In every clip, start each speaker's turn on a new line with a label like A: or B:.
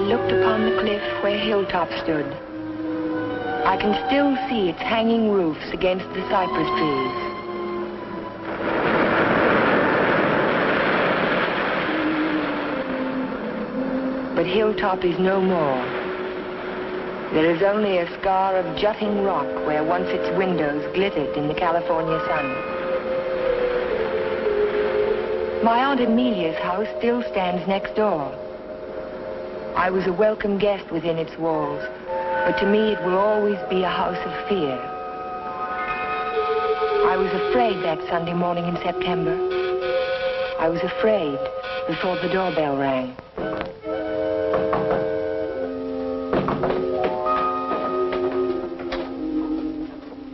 A: looked upon the cliff where Hilltop stood. I can still see its hanging roofs against the cypress trees. But Hilltop is no more. There is only a scar of jutting rock where once its windows glittered in the California sun. My Aunt Amelia's house still stands next door. I was a welcome guest within its walls, but to me it will always be a house of fear. I was afraid that Sunday morning in September. I was afraid before the doorbell rang.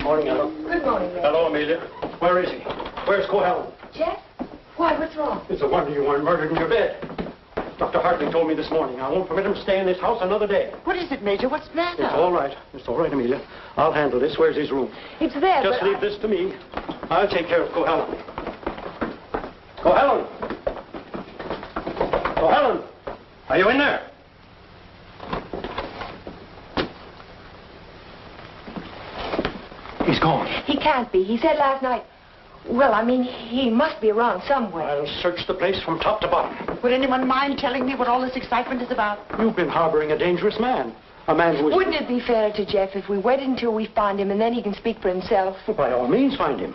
B: Morning, Ella.
A: Good morning, Ray.
B: Hello, Amelia. Where is he? Where's Cohalan?
A: Jeff? Why, what's wrong?
B: It's a wonder you weren't murdered in your bed. Dr. Hartley told me this morning. I won't permit him to stay in this house another day.
C: What is it, Major? What's the matter?
B: It's all right. It's all right, Amelia. I'll handle this. Where's his room?
A: It's there,
B: Just leave this to me. I'll take care of Cohalan. Cohalan! Cohalan! Are you in there? He's gone.
A: He can't be. He said last night... Well, I mean, he must be around somewhere.
B: I'll search the place from top to bottom.
C: Would anyone mind telling me what all this excitement is about?
B: You've been harboring a dangerous man. A man who is...
A: Wouldn't it be fair to Jeff if we waited until we find him and then he can speak for himself?
B: Well, by all means, find him.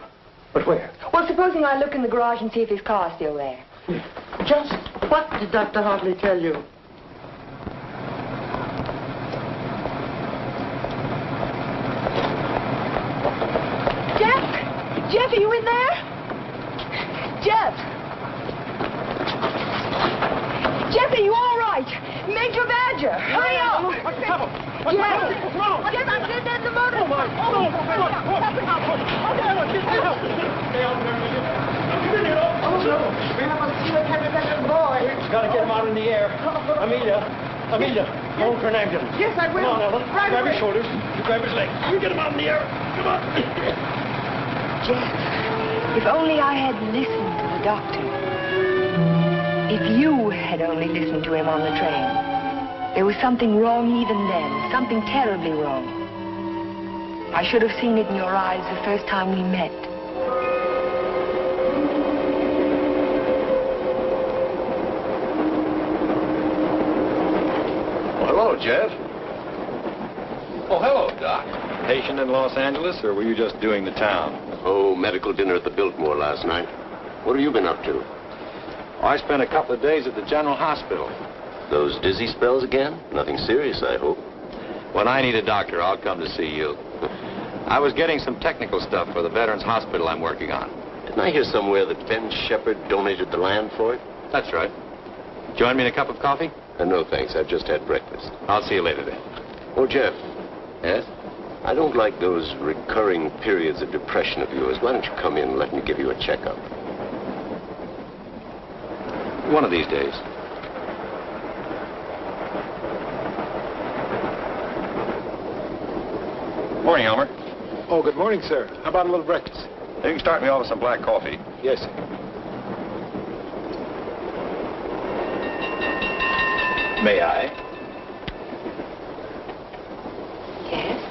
B: But where?
A: Well, supposing I look in the garage and see if his car's still there.
C: Just what did Dr. Hartley tell you?
A: Jeff, are you in there? Jeff! Jeff, are you all right? Major Badger, hurry up!
B: What's the trouble? What's the trouble? What's wrong?
A: Jeff, there's the motor.
B: Oh, my. Oh, stay out there, will you? Come in here, oh, no.
C: We must see what happened to that little boy.
B: Gotta get him out in the air. Amelia, phone for an ambulance.
C: Yes, I will.
B: Come on, Ellen.
C: Right
B: grab
C: away.
B: his shoulders. You grab his legs. You get him out in the air. Come on.
A: Jeff, if only I had listened to the doctor. If you had only listened to him on the train. There was something wrong even then, something terribly wrong. I should have seen it in your eyes the first time we met.
D: Well, hello, Jeff. Oh, hello, Doc. Patient in Los Angeles, or were you just doing the town?
E: Oh, medical dinner at the Biltmore last night. What have you been up to?
D: I spent a couple of days at the General Hospital.
E: Those dizzy spells again? Nothing serious, I hope.
D: When I need a doctor, I'll come to see you. I was getting some technical stuff for the Veterans Hospital I'm working on.
E: Didn't I hear somewhere that Ben Shepherd donated the land for it?
D: That's right. Join me in a cup of coffee?
E: No, thanks. I've just had breakfast.
D: I'll see you later then.
E: Oh, Jeff,
D: Yes?
E: I don't like those recurring periods of depression of yours. Why don't you come in and let me give you a checkup?
D: One of these days. Morning, Elmer.
F: Oh, good morning, sir. How about a little breakfast?
D: You can start me off with some black coffee.
F: Yes, sir.
D: May I?
A: Yes?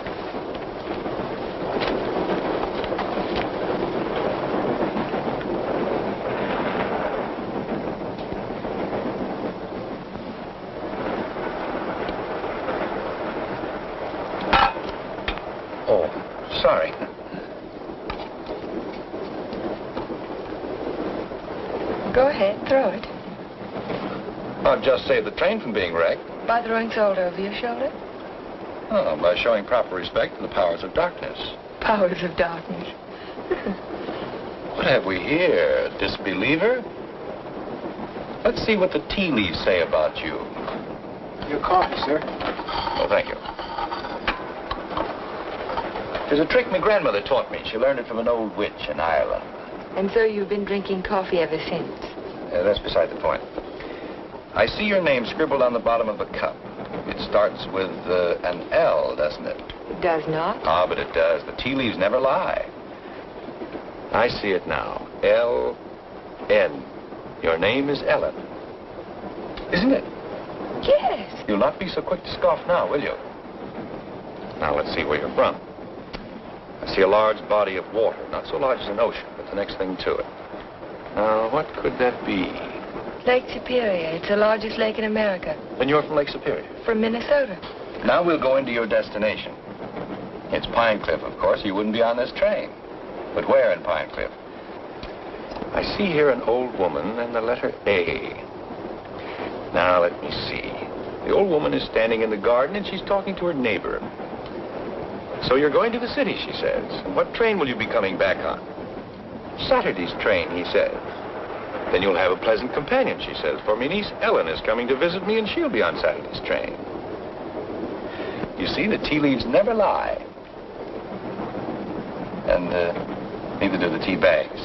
D: Oh, sorry.
A: Go ahead, throw it.
D: I'll just save the train from being wrecked.
A: By throwing salt over your shoulder?
D: Oh, by showing proper respect to the powers of darkness.
A: Powers of darkness.
D: What have we here? Disbeliever? Let's see what the tea leaves say about you.
F: Your coffee, sir.
D: Oh, thank you. There's a trick my grandmother taught me. She learned it from an old witch in Ireland.
A: And so you've been drinking coffee ever since?
D: That's beside the point. I see your name scribbled on the bottom of the cup. It starts with an L, doesn't it?
A: It does not.
D: Ah, but it does. The tea leaves never lie. I see it now. L-N. Your name is Ellen. Isn't it?
A: Yes.
D: You'll not be so quick to scoff now, will you? Now, let's see where you're from. I see a large body of water. Not so large as an ocean, but the next thing to it. Now, what could that be?
A: Lake Superior. It's the largest lake in America.
D: Then you're from Lake Superior?
A: From Minnesota.
D: Now we'll go into your destination. It's Pine Cliff, of course. You wouldn't be on this train. But where in Pine Cliff? I see here an old woman and the letter A. Now, let me see. The old woman is standing in the garden and she's talking to her neighbor. So you're going to the city, she says. And what train will you be coming back on? Saturday's train, he says. Then you'll have a pleasant companion, she says, for my niece Ellen is coming to visit me and she'll be on Saturday's train. You see, the tea leaves never lie. And neither do the tea bags.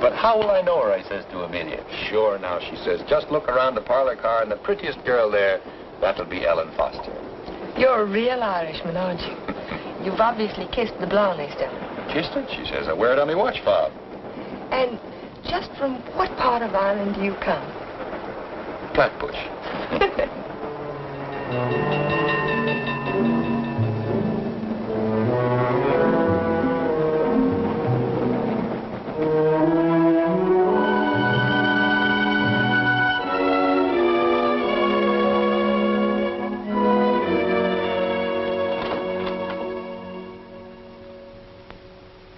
D: But how will I know her, I says to Amelia. Sure, now, she says, just look around the parlor car and the prettiest girl there, that'll be Ellen Foster.
A: You're a real Irishman, aren't you? You've obviously kissed the blonde, Estelle.
D: Kissed it, she says. I wear it on my watch fob.
A: And just from what part of Ireland do you come?
D: Flatbush.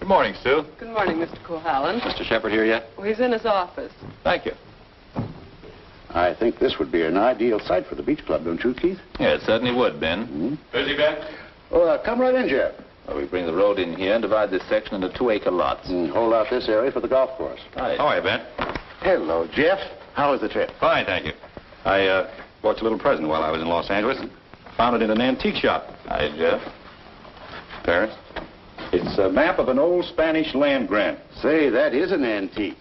D: Good morning, Sue.
G: Good morning, Mr. Cohalan.
D: Mr. Shepard here yet?
G: Well, he's in his office.
D: Thank you.
H: I think this would be an ideal site for the beach club, don't you, Keith?
D: Yeah, it certainly would, Ben. Busy, Ben?
H: Oh, come right in, Jeff.
D: Well, we bring the road in here and divide this section into 2-acre lots.
H: Hold out this area for the golf course.
D: Hi. How are you, Ben?
H: Hello, Jeff. How was the trip?
D: Fine, thank you. I bought you a little present while I was in Los Angeles. Found it in an antique shop. Hi, Jeff. Parents? It's a map of an old Spanish land grant.
H: Say, that is an antique.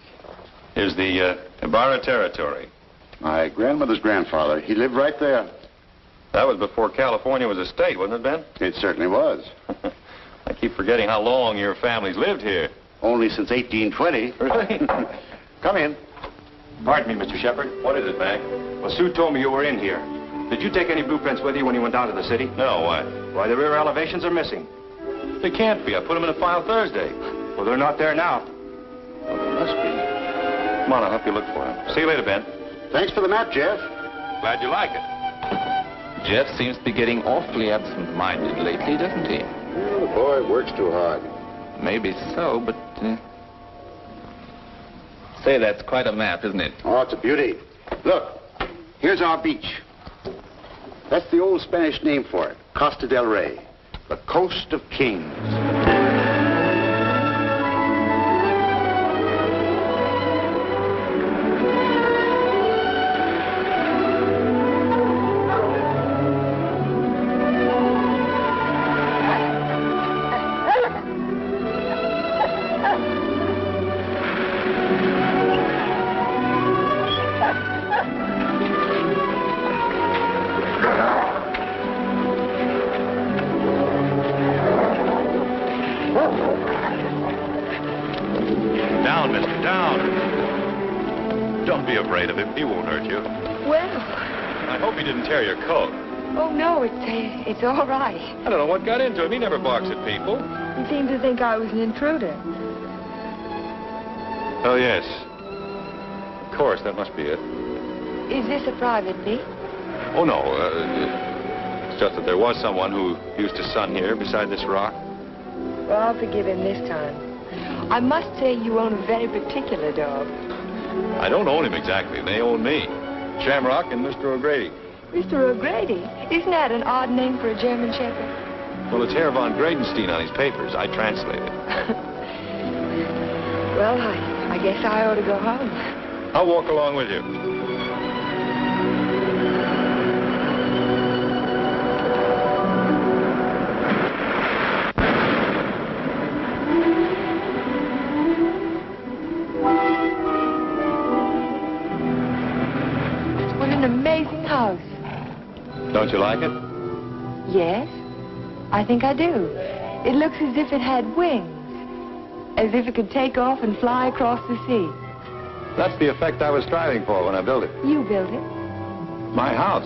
D: Here's the Ibarra territory.
H: My grandmother's grandfather, he lived right there.
D: That was before California was a state, wasn't it, Ben?
H: It certainly was.
D: I keep forgetting how long your family's lived here.
H: Only since 1820.
D: Really?
B: Come in. Pardon me, Mr. Shepard.
D: What is it, Mac?
B: Well, Sue told me you were in here. Did you take any blueprints with you when you went down to the city?
D: No, why?
B: Why, the rear elevations are missing.
D: They can't be. I put them in a file Thursday.
B: Well, they're not there now.
D: Well, they must be. Come on, I'll help you look for them. See you later, Ben.
H: Thanks for the map, Jeff.
D: Glad you like it. Jeff seems to be getting awfully absent-minded lately, doesn't he?
H: Well, the boy works too hard.
D: Maybe so, but... Say, that's quite a map, isn't it?
H: Oh, it's a beauty. Look, here's our beach. That's the old Spanish name for it, Costa del Rey, the Coast of Kings.
D: Down, mister, down. Don't be afraid of him. He won't hurt you.
A: Well,
D: I hope he didn't tear your coat.
A: oh, no, it's all right.
D: I don't know what got into him. He never barks at people.
A: He seemed to think I was an intruder.
D: Oh, yes. Of course, that must be it.
A: Is this a private beach?
D: Oh, no. It's just that there was someone who used to sun here beside this rock.
A: Well, I'll forgive him this time. I must say you own a very particular dog.
D: I don't own him exactly. They own me. Shamrock and Mr. O'Grady.
A: Mr. O'Grady? Isn't that an odd name for a German Shepherd?
D: Well, it's Herr von Gradenstein on his papers. I translate it.
A: Well, I guess I ought to go home.
D: I'll walk along with you.
A: What an amazing house.
D: Don't you like it?
A: Yes, I think I do. It looks as if it had wings. As if it could take off and fly across the sea.
D: That's the effect I was striving for when I built it.
A: You built it?
D: my house.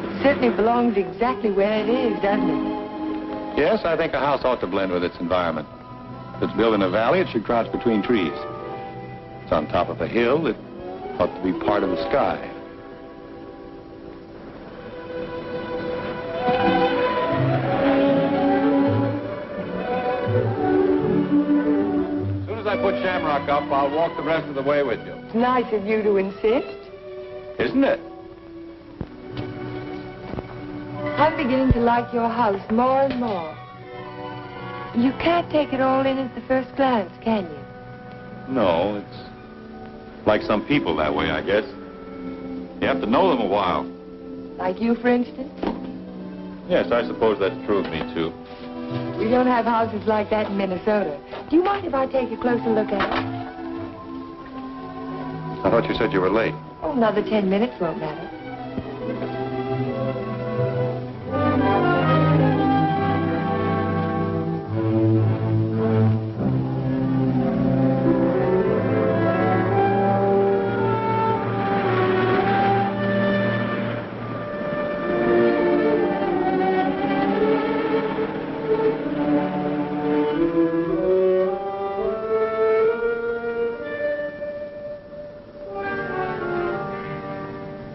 A: It certainly belongs exactly where it is, doesn't it?
D: Yes, I think a house ought to blend with its environment. If it's built in a valley, it should crouch between trees. If it's on top of a hill, it ought to be part of the sky. As soon as I put Shamrock up, I'll walk the rest of the way with you.
A: It's nice of you to insist.
D: Isn't it?
A: I'm beginning to like your house more and more. You can't take it all in at the first glance, can you?
D: No, it's like some people that way, I guess. You have to know them a while.
A: Like you, for instance?
D: Yes, I suppose that's true of me, too.
A: We don't have houses like that in Minnesota. Do you mind if I take a closer look at it?
D: I thought you said you were late.
A: Oh, another 10 minutes won't matter.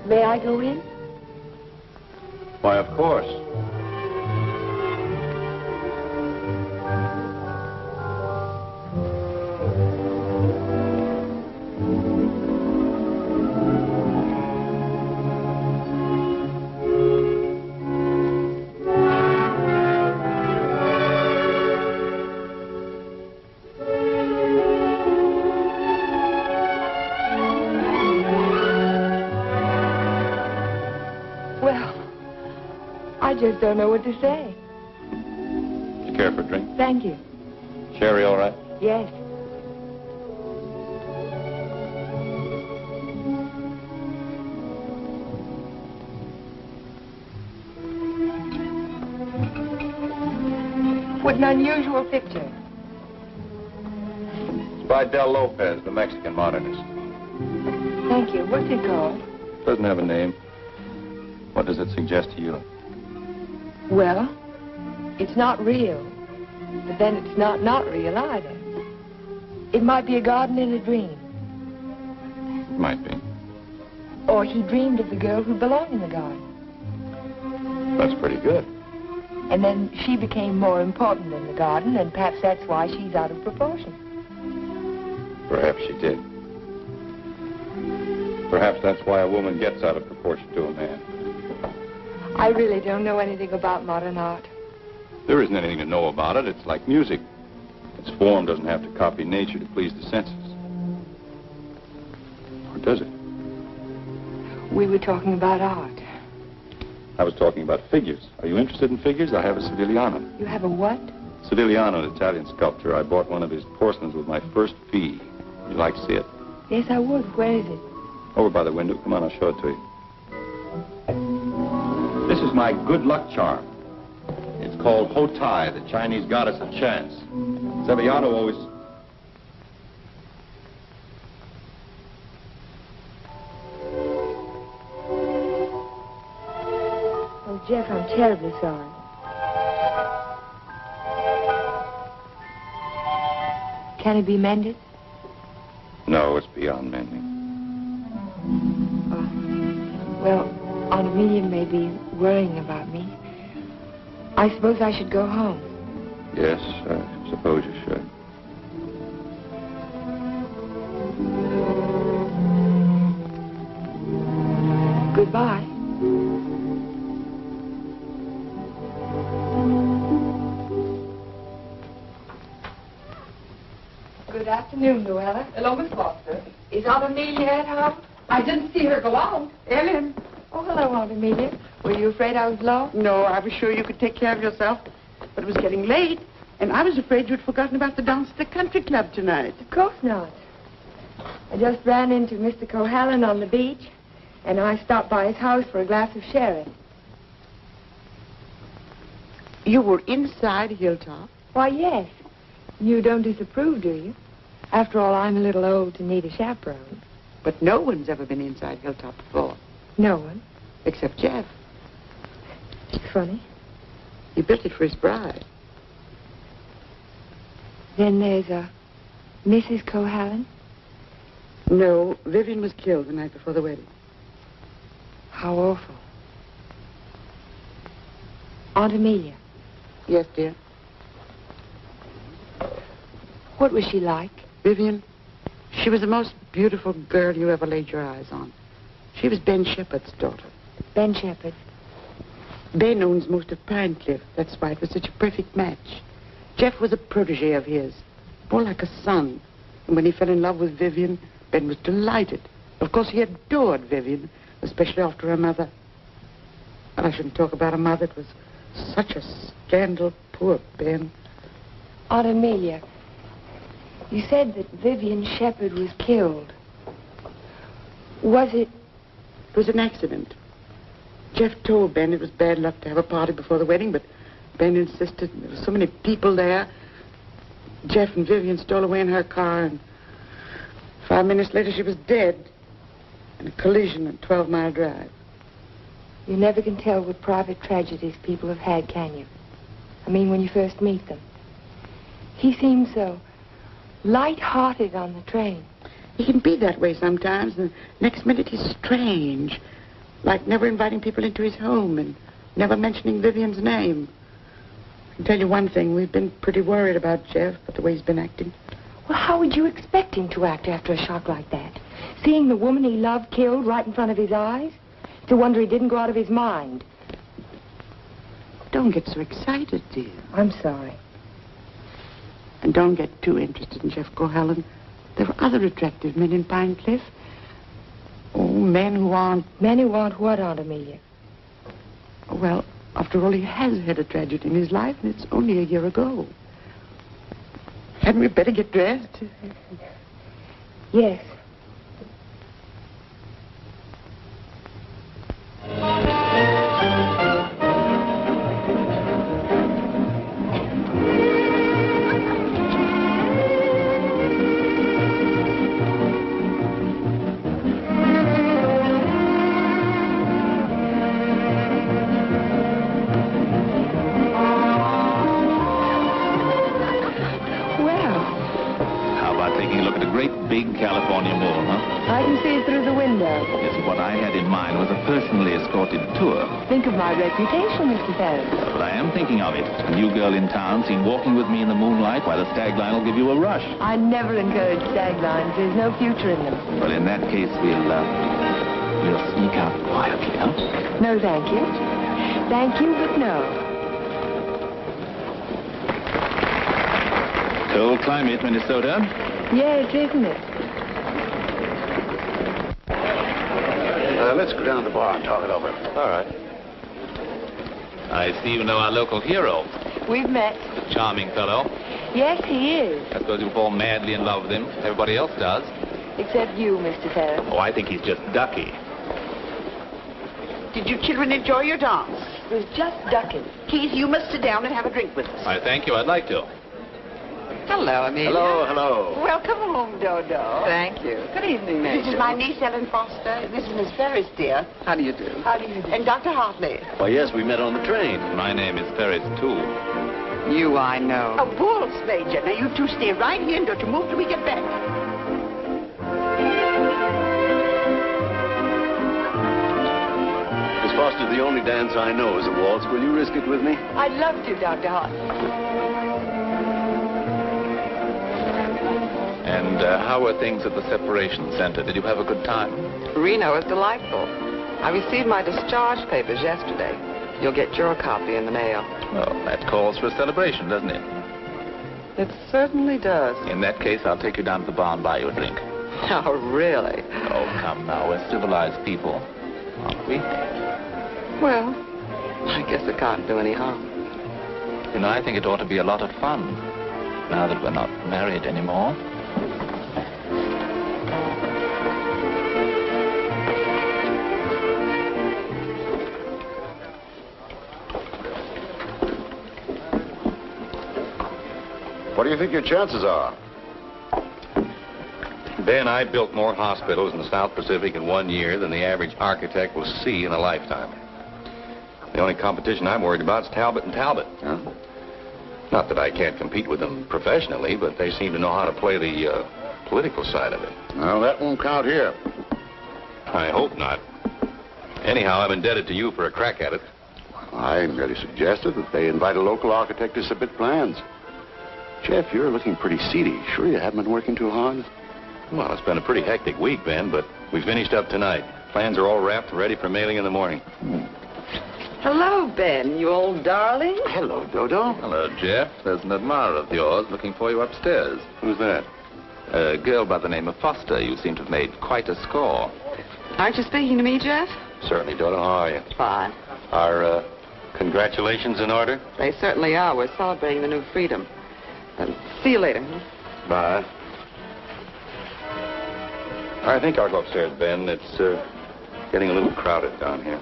A: May I go in?
D: Why, of course.
A: I just don't know what to say.
D: You care for a drink?
A: Thank you.
D: Sherry, all right?
A: Yes. What an unusual picture.
D: It's by Del Lopez, the Mexican modernist.
A: Thank you. What's it called?
D: Doesn't have a name. What does it suggest to you?
A: Well, it's not real, but then it's not real either. It might be a garden in a dream.
D: It might be.
A: Or he dreamed of the girl who belonged in the garden.
D: That's pretty good.
A: And then she became more important than the garden, and perhaps that's why she's out of proportion.
D: Perhaps she did. Perhaps that's why a woman gets out of proportion to a man.
A: I really don't know anything about modern art.
D: There isn't anything to know about it. It's like music. Its form doesn't have to copy nature to please the senses. Or does it?
A: We were talking about art.
D: I was talking about figures. Are you interested in figures? I have a Sedigliano.
A: You have a what?
D: Sedigliano, an Italian sculptor. I bought one of his porcelains with my first fee. You'd like to see it?
A: Yes, I would. Where is it?
D: Over by the window. Come on, I'll show it to you. This is my good luck charm. It's called Hotai, the Chinese goddess of chance. Sedigliano always...
A: Oh, Jeff, I'm terribly sorry. Can it be mended?
D: No, it's beyond mending.
A: Well, Aunt Amelia may be worrying about me. I suppose I should go home.
D: Yes, I suppose you should.
A: Goodbye. Good afternoon, Luella.
G: Hello, Miss Foster.
A: Is Aunt Amelia at home?
G: I didn't see her go out.
C: Ellen.
A: Oh, hello, Aunt Amelia. Were you afraid I was lost?
C: No, I was sure you could take care of yourself. But it was getting late, and I was afraid you'd forgotten about the dance at the country club tonight.
A: Of course not. I just ran into Mr. Cohalan on the beach, and I stopped by his house for a glass of sherry.
C: You were inside Hilltop?
A: Why, yes. You don't disapprove, do you? After all, I'm a little old to need a chaperone.
C: But no one's ever been inside Hilltop before.
A: No one.
C: Except Jeff.
A: It's funny.
C: He built it for his bride.
A: Then there's a Mrs. Cohalan.
C: No, Vivian was killed the night before the wedding.
A: How awful. Aunt Amelia.
C: Yes, dear.
A: What was she like?
C: Vivian, she was the most beautiful girl you ever laid your eyes on. She was Ben Shepherd's daughter.
A: Ben Shepherd.
C: Ben owns most of Pine Cliff. That's why it was such a perfect match. Jeff was a protege of his, more like a son. And when he fell in love with Vivian, Ben was delighted. Of course, he adored Vivian, especially after her mother. And I shouldn't talk about her mother. It was such a scandal. Poor Ben.
A: Aunt Amelia, you said that Vivian Shepherd was killed. Was it?
C: It was an accident. Jeff told Ben it was bad luck to have a party before the wedding, but Ben insisted. There were so many people there. Jeff and Vivian stole away in her car, and 5 minutes later she was dead in a collision on 12-Mile Drive.
A: You never can tell what private tragedies people have had, can you? I mean, when you first meet them. He seemed so light-hearted on the train.
C: He can be that way sometimes, and the next minute he's strange, like never inviting people into his home and never mentioning Vivian's name. I can tell you one thing, we've been pretty worried about Jeff, but the way he's been acting.
A: Well, how would you expect him to act after a shock like that? Seeing the woman he loved killed right in front of his eyes? It's a wonder he didn't go out of his mind.
C: Don't get so excited, dear.
A: I'm sorry.
C: And don't get too interested in Jeff Cohalan. There are other attractive men in Pine Cliff. Oh, men who aren't...
A: Men who aren't what, Aunt Amelia?
C: Well, after all, he has had a tragedy in his life, and it's only a year ago. Hadn't we better get dressed?
A: Yes.
I: California mall, huh?
A: I can see it through the window.
I: Yes, what I had in mind was a personally escorted tour.
A: Think of my reputation, Mr. Ferris.
I: Well, I am thinking of it. A new girl in town seen walking with me in the moonlight, while the stag line will give you a rush.
A: I never encourage stag lines. There's no future in them.
I: Well, in that case, we'll sneak out quietly, huh?
A: No, thank you. Thank you, but no.
I: Cold climate, Minnesota.
A: Yes, isn't it?
H: Let's go down to the bar and talk it over.
D: All right.
I: I see you know our local hero.
A: We've met.
I: Charming fellow.
A: Yes, he is.
I: I suppose you fall madly in love with him. Everybody else does.
A: Except you, Mr. Ferris.
I: Oh, I think he's just ducky.
C: Did you children enjoy your dance?
A: It was just ducking.
C: Keith, you must sit down and have a drink with us.
I: I thank you. I'd like to.
C: Hello, Amelia.
H: Hello, hello.
C: Welcome home, Dodo.
G: Thank you. Good evening, Major.
C: This is my niece, Ellen Foster. This is Miss Ferris, dear.
G: How do you do?
A: How do you do?
C: And Dr. Hartley.
E: Why, yes, we met on the train.
I: My name is Ferris, too.
G: You, I know.
C: A waltz, Major. Now, you two stay right here and don't you move till we get back.
E: Miss Foster, the only dance I know is a waltz. Will you risk it with me?
A: I'd love to, Dr. Hartley.
I: And how were things at the separation center? Did you have a good time?
G: Reno is delightful. I received my discharge papers yesterday. You'll get your copy in the mail.
I: Well, that calls for a celebration, doesn't it?
G: It certainly does.
I: In that case, I'll take you down to the bar and buy you a drink.
G: Oh, really?
I: Oh, come now. We're civilized people, aren't we?
G: Well, I guess it can't do any harm.
I: You know, I think it ought to be a lot of fun, now that we're not married anymore.
H: What do you think your chances are?
D: Ben, I built more hospitals in the South Pacific in 1 year than the average architect will see in a lifetime. The only competition I'm worried about is Talbot and Talbot.
H: Huh?
D: Not that I can't compete with them professionally, but they seem to know how to play the political side of it.
H: Well, that won't count here.
D: I hope not. Anyhow, I'm indebted to you for a crack at it.
H: I merely suggested that they invite a local architect to submit plans. Jeff, you're looking pretty seedy. Sure you haven't been working too hard?
D: Well, it's been a pretty hectic week, Ben, but we finished up tonight. Plans are all wrapped and ready for mailing in the morning.
G: Hello, Ben, you old darling.
H: Hello, Dodo.
I: Hello, Jeff. There's an admirer of yours looking for you upstairs.
H: Who's that?
I: A girl by the name of Foster. You seem to have made quite a score.
G: Aren't you speaking to me, Jeff?
D: Certainly, Dodo. How are you?
G: Fine.
D: Are congratulations in order?
G: They certainly are. We're celebrating the new freedom. See you later.
D: Bye. I think I'll go upstairs, Ben. It's getting a little crowded down here.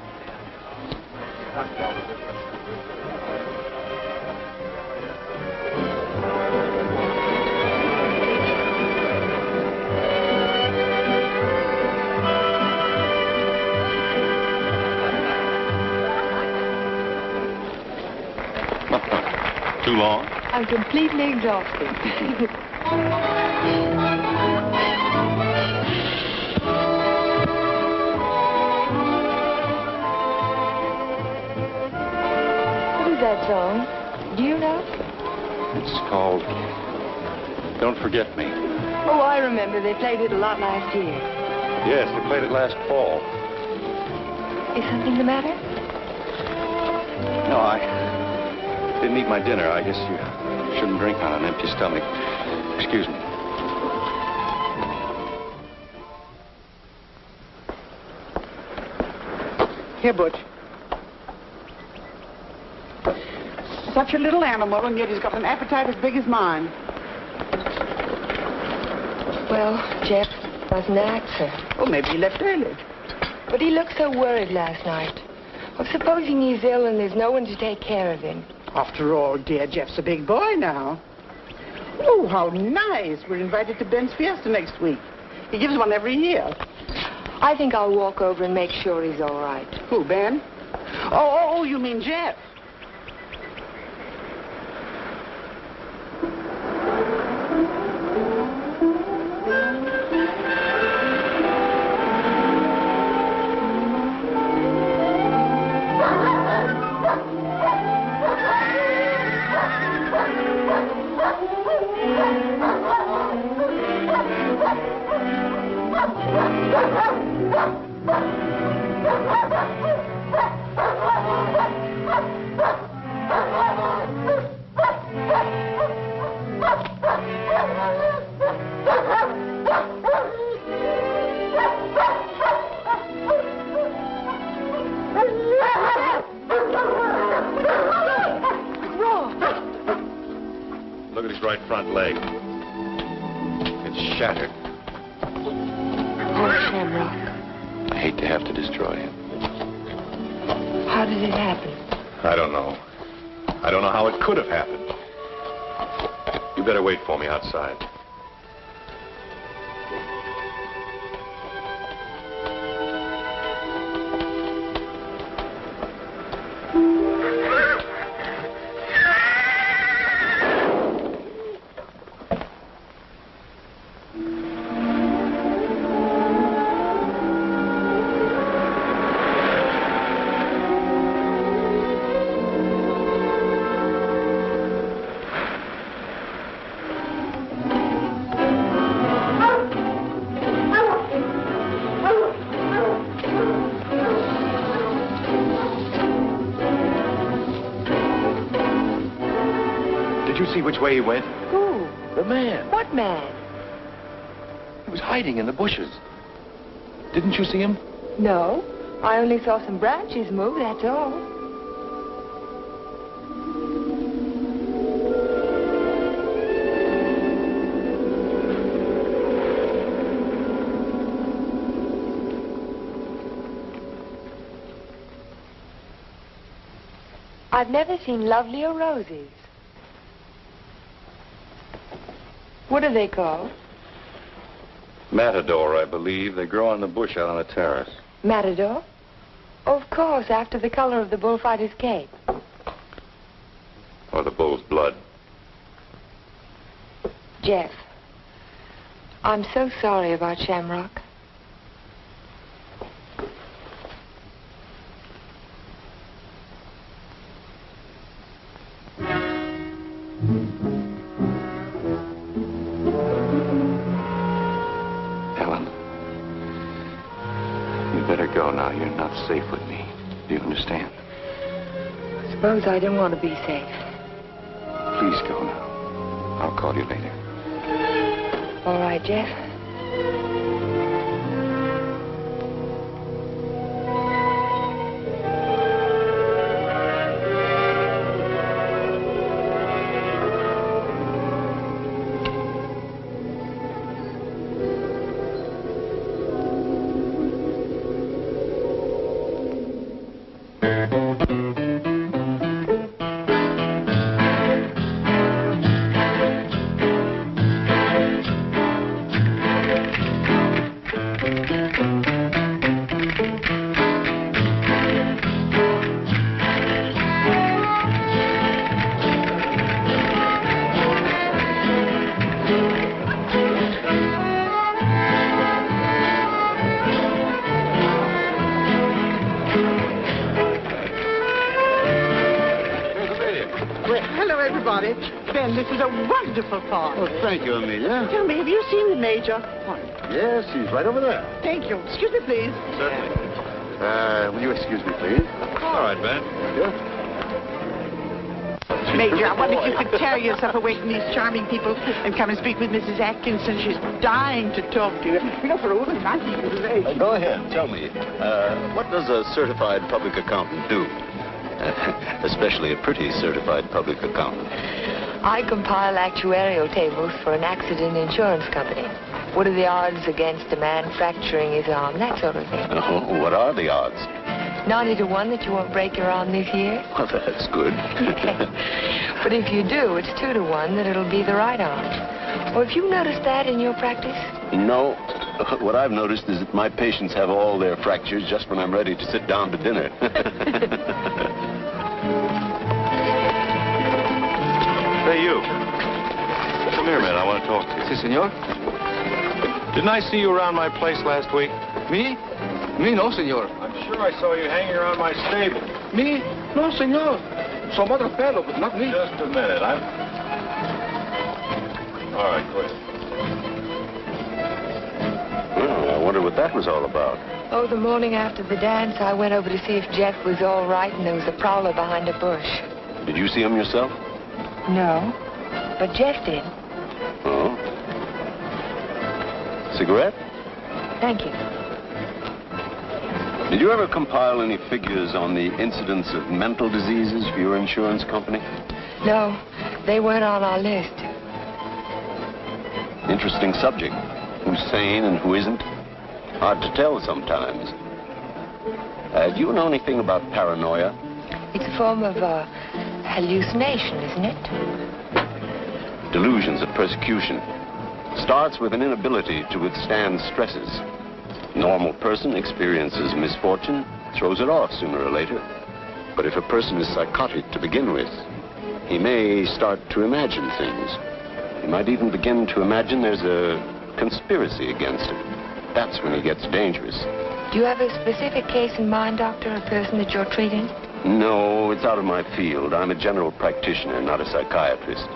D: Too long?
A: I'm completely exhausted. What is that song? Do you know?
D: It's called Don't Forget Me.
A: Oh, I remember. They played it a lot last year.
D: Yes, they played it last fall.
A: Is something the matter?
D: No, I didn't eat my dinner. I guess you shouldn't drink on an empty stomach. Excuse me.
C: Here, Butch. Such a little animal, and yet he's got an appetite as big as mine.
A: Well, Jeff wasn't an actor.
C: Well, maybe he left early.
A: But he looked so worried last night. Well, supposing he's ill and there's no one to take care of him.
C: After all, dear, Jeff's a big boy now. Oh, how nice. We're invited to Ben's fiesta next week. He gives one every year.
A: I think I'll walk over and make sure he's all right.
C: Who, Ben? Oh, you mean Jeff?
D: Look at his right front leg. It's shattered.
A: Oh, Shamrock.
D: I hate to have to destroy him.
A: How did it happen?
D: I don't know. I don't know how it could have happened. You better wait for me outside. Did you see which way he went?
A: Who?
D: The man.
A: What man?
D: He was hiding in the bushes. Didn't you see him?
A: No. I only saw some branches move, that's all. I've never seen lovelier roses. What are they called?
D: Matador, I believe. They grow on the bush out on the terrace.
A: Matador? Of course, after the color of the bullfighter's cape.
D: Or the bull's blood.
A: Jeff, I'm so sorry about Shamrock.
D: Helen, you better go now. You're not safe with me. Do you understand?
A: Suppose I don't want to be safe.
D: Please go now. I'll call you later.
A: All right, Jeff.
C: Ben, this is a wonderful part.
H: Oh, thank you, Amelia.
C: Tell me, have you seen the Major?
H: Yes, he's right over there.
C: Thank you. Excuse me, please.
D: Certainly.
H: Will you excuse me, please?
D: All right, Ben.
C: Major, I wonder if you could tear yourself away from these charming people and come and speak with Mrs. Atkinson. She's dying to talk to you. You know, for a woman 90 years of age.
E: Go ahead. Tell me, what does a certified public accountant do? Especially a pretty certified public accountant.
A: I compile actuarial tables for an accident insurance company. What are the odds against a man fracturing his arm? That sort of thing.
E: Oh, what are the odds?
A: 90 to 1 that you won't break your arm this year.
E: Well, that's good.
A: But if you do, it's 2 to 1 that it'll be the right arm. Or have you noticed that in your practice?
E: No. What I've noticed is that my patients have all their fractures just when I'm ready to sit down to dinner.
D: Hey, you. Come here, man. I want to talk to you.
F: Si, senor.
D: Didn't I see you around my place last week?
F: Me? Me, no, senor.
D: I'm sure I saw you hanging around my stable.
F: Me? No, senor. Some other fellow, but not me.
D: Just a minute. All right, quit.
E: Well, I wonder what that was all about.
A: Oh, the morning after the dance, I went over to see if Jeff was all right, and there was a prowler behind a bush.
E: Did you see him yourself?
A: No, but Jeff did.
E: Oh. Cigarette?
A: Thank you.
E: Did you ever compile any figures on the incidence of mental diseases for your insurance company?
A: No, they weren't on our list.
E: Interesting subject. Who's sane and who isn't? Hard to tell sometimes. Do you know anything about paranoia?
A: It's a form of hallucination, isn't it?
E: Delusions of persecution. Starts with an inability to withstand stresses. Normal person experiences misfortune, throws it off sooner or later. But if a person is psychotic to begin with, he may start to imagine things. He might even begin to imagine there's a conspiracy against him. That's when he gets dangerous.
A: Do you have a specific case in mind, Doctor, a person that you're treating?
E: No, it's out of my field. I'm a general practitioner, not a psychiatrist.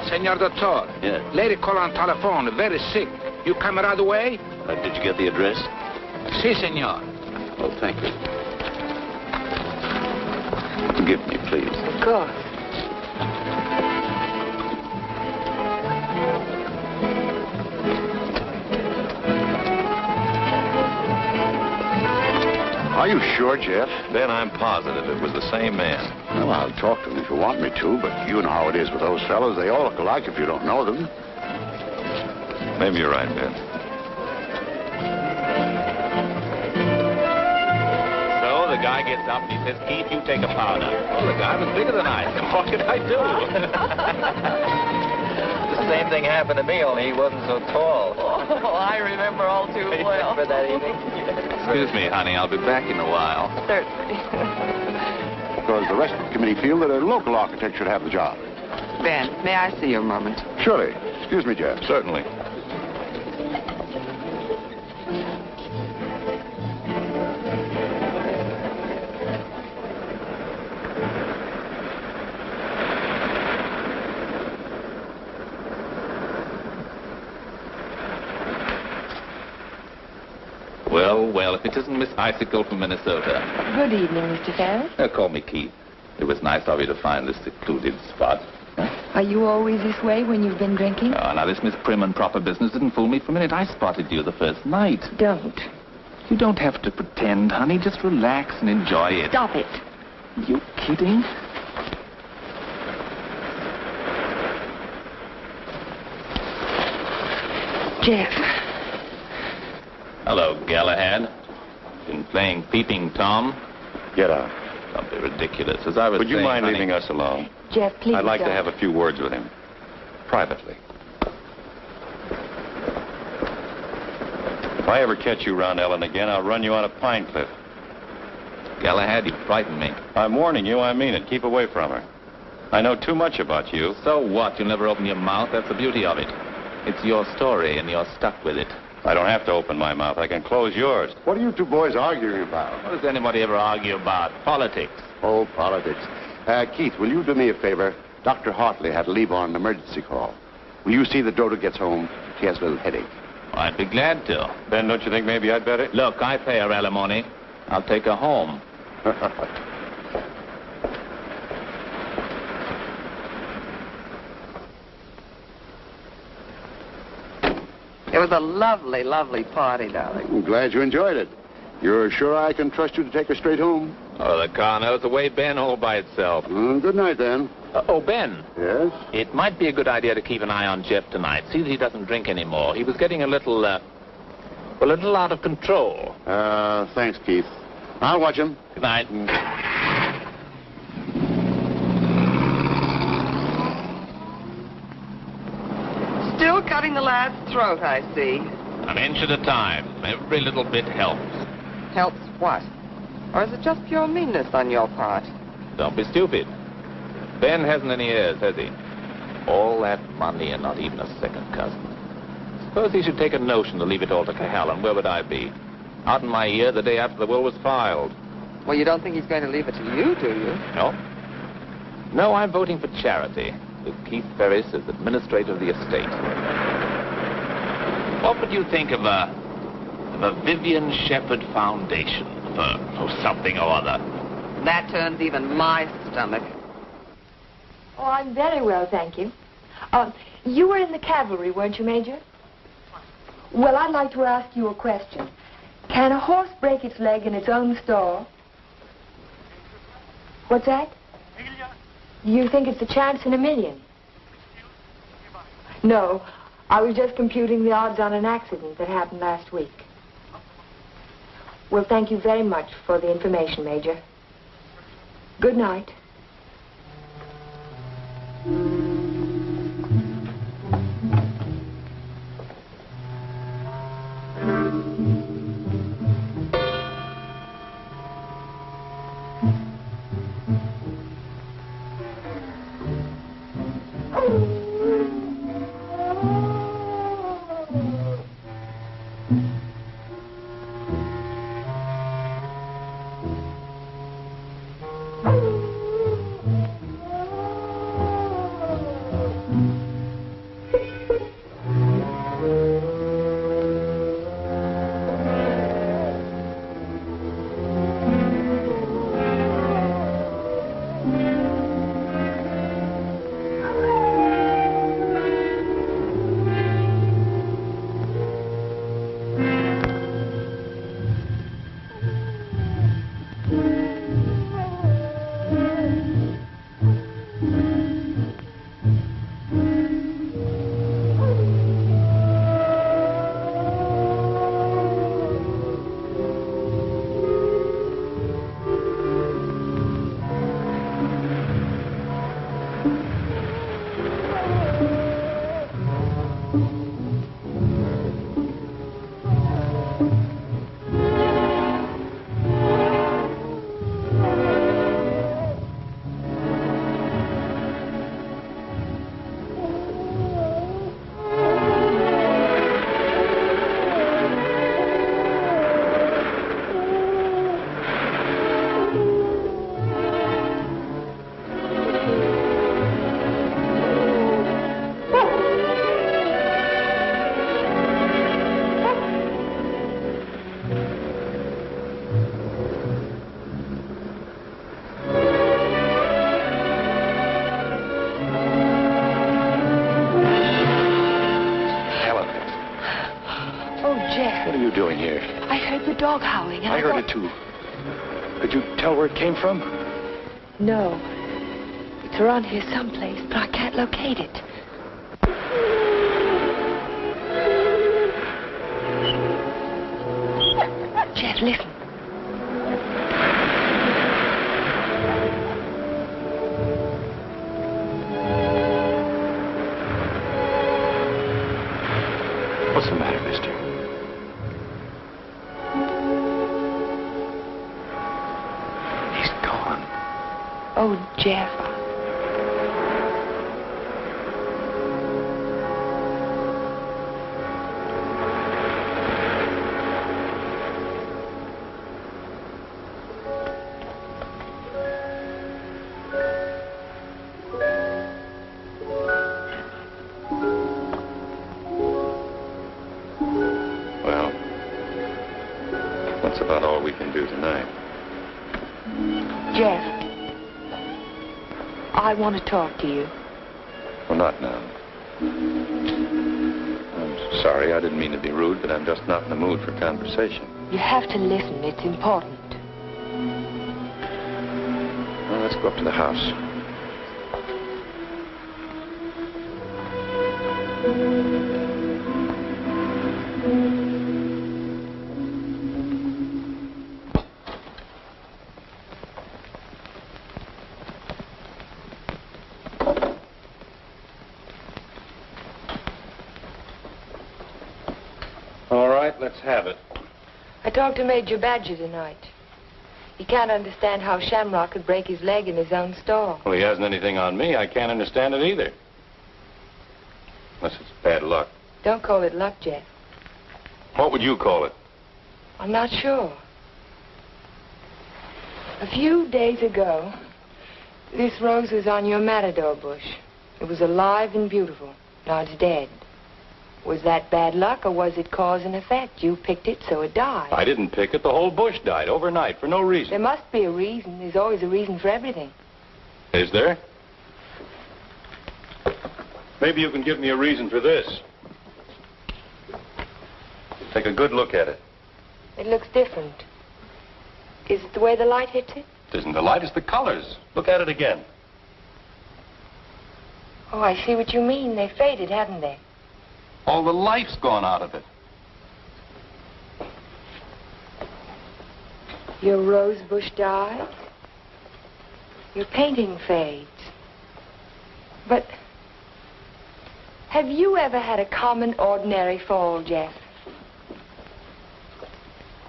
F: Senor Doctor.
E: Yes.
F: Lady call on telephone, very sick. You come right away?
E: Did you get the address?
F: Si, senor.
E: Oh, thank you. Forgive me, please.
A: Of course.
H: Are you sure, Jeff?
D: Ben, I'm positive it was the same man.
H: Well, I'll talk to him if you want me to, but you know how it is with those fellows. They all look alike if you don't know them.
D: Maybe you're right, Ben.
I: So the guy gets up and he says, Keith, you take a powder. Oh, the guy was bigger than I. What could I do?
D: same thing happened to me, only he wasn't so tall.
G: Oh, I remember all too well.
D: For that evening.
I: Excuse me, honey. I'll be back in a while.
G: Certainly.
H: Because the rest of the committee feel that a local architect should have the job.
G: Ben, may I see you a moment?
H: Surely. Excuse me, Jeff.
D: Certainly.
I: Well, if it isn't Miss Icicle from Minnesota.
A: Good evening, Mr. Ferris.
I: Call me Keith. It was nice of you to find this secluded spot.
A: Are you always this way when you've been drinking?
I: Oh, now, this Miss Prim and Proper business didn't fool me for a minute. I spotted you the first night.
A: Don't.
I: You don't have to pretend, honey. Just relax and enjoy it.
A: Stop it.
I: You kidding?
A: Jeff.
I: Hello, Galahad. Been playing Peeping Tom?
E: Get out.
I: Don't be ridiculous. As I was
E: Would you
I: saying,
E: mind
I: honey,
E: leaving us alone?
A: Jeff, please
E: I'd like to
A: don't.
E: have a few words with him. Privately. If I ever catch you around Ellen again, I'll run you on a pine cliff.
I: Galahad, you frightened me.
E: I'm warning you, I mean it. Keep away from her. I know too much about you.
I: So what? You'll never open your mouth. That's the beauty of it. It's your story, and you're stuck with it.
E: I don't have to open my mouth. I can close yours.
H: What are you two boys arguing about?
I: What does anybody ever argue about? Politics.
H: Oh, politics. Keith, will you do me a favor? Dr. Hartley had to leave on an emergency call. Will you see that Dodo gets home? She has a little headache.
I: I'd be glad to.
E: Ben, don't you think maybe I'd better?
I: Look, I pay her alimony. I'll take her home.
G: It was a lovely, lovely party, darling.
H: I'm glad you enjoyed it. You're sure I can trust you to take her straight home?
I: Oh, the car knows the way, Ben, all by itself.
H: Good night, then.
I: Oh, Ben.
H: Yes?
I: It might be a good idea to keep an eye on Jeff tonight. See that he doesn't drink anymore. He was getting a little out of control.
H: Thanks, Keith. I'll watch him.
I: Good night.
G: Still cutting the lad's throat, I see.
I: An inch at a time. Every little bit helps.
G: Helps what? Or is it just pure meanness on your part?
I: Don't be stupid. Ben hasn't any heirs, has he? All that money and not even a second cousin. Suppose he should take a notion to leave it all to Cohalan. Where would I be? Out in my ear the day after the will was filed.
G: Well, you don't think he's going to leave it to you, do you?
I: No. No, I'm voting for charity, with Keith Ferris as administrator of the estate. What would you think of a Vivian Shepherd Foundation for something or other?
G: That turns even my stomach.
A: Oh, I'm very well, thank you. You were in the cavalry, weren't you, Major? Well, I'd like to ask you a question. Can a horse break its leg in its own stall? What's that? You think it's a chance in a million? No, I was just computing the odds on an accident that happened last week. Well, thank you very much for the information, Major. Good night.
D: here?
A: I heard the dog howling. And
D: I heard it too. Could you tell where it came from?
A: No. It's around here someplace, but I can't locate it. Jeff, listen.
D: What's the matter, mister? He's gone.
A: Oh, Jeff.
D: Well, that's about all we can do tonight.
A: Jeff. I want to talk to you.
D: Well, not now. I'm sorry, I didn't mean to be rude, but I'm just not in the mood for conversation.
A: You have to listen. It's important.
D: Well, let's go up to the house. All right, let's have it.
A: I talked to Major Badger tonight. He can't understand how Shamrock could break his leg in his own stall.
D: Well, he hasn't anything on me. I can't understand it either. Unless it's bad luck.
A: Don't call it luck, Jeff.
D: What would you call it?
A: I'm not sure. A few days ago, this rose was on your matador bush. It was alive and beautiful. Now it's dead. Was that bad luck, or was it cause and effect? You picked it, so it died.
D: I didn't pick it. The whole bush died overnight for no reason.
A: There must be a reason. There's always a reason for everything.
D: Is there? Maybe you can give me a reason for this. Take a good look at it.
A: It looks different. Is it the way the light hits it?
D: It isn't the light, it's the colors. Look at it again.
A: Oh, I see what you mean. They faded, haven't they?
D: All the life's gone out of it.
A: Your rose bush died. Your painting fades. But have you ever had a common, ordinary fall, Jeff?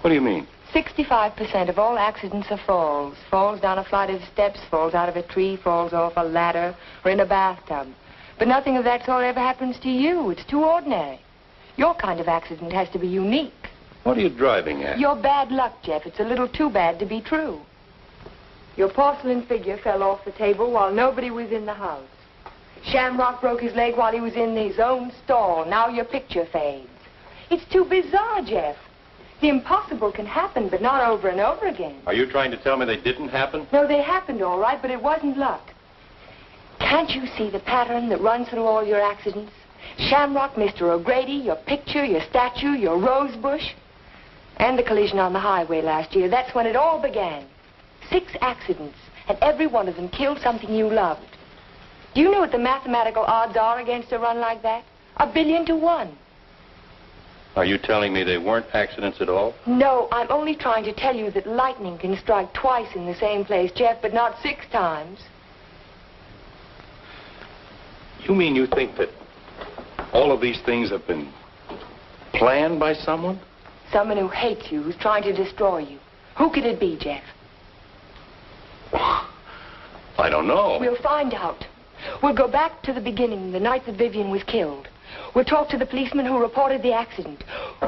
D: What do you mean?
A: 65% of all accidents are falls. Falls down a flight of steps, falls out of a tree, falls off a ladder, or in a bathtub. But nothing of that sort ever happens to you. It's too ordinary. Your kind of accident has to be unique.
D: What are you driving at?
A: Your bad luck, Jeff. It's a little too bad to be true. Your porcelain figure fell off the table while nobody was in the house. Shamrock broke his leg while he was in his own stall. Now your picture fades. It's too bizarre, Jeff. The impossible can happen, but not over and over again.
D: Are you trying to tell me they didn't happen?
A: No, they happened all right, but it wasn't luck. Can't you see the pattern that runs through all your accidents? Shamrock, Mr. O'Grady, your picture, your statue, your rose bush, and the collision on the highway last year. That's when it all began. 6 accidents, and every one of them killed something you loved. Do you know what the mathematical odds are against a run like that? 1 billion to 1.
D: Are you telling me they weren't accidents at all?
A: No, I'm only trying to tell you that lightning can strike twice in the same place, Jeff, but not 6 times.
D: You mean you think that all of these things have been planned by someone?
A: Someone who hates you, who's trying to destroy you. Who could it be, Jeff?
D: I don't know.
A: We'll find out. We'll go back to the beginning, the night that Vivian was killed. We'll talk to the policeman who reported the accident.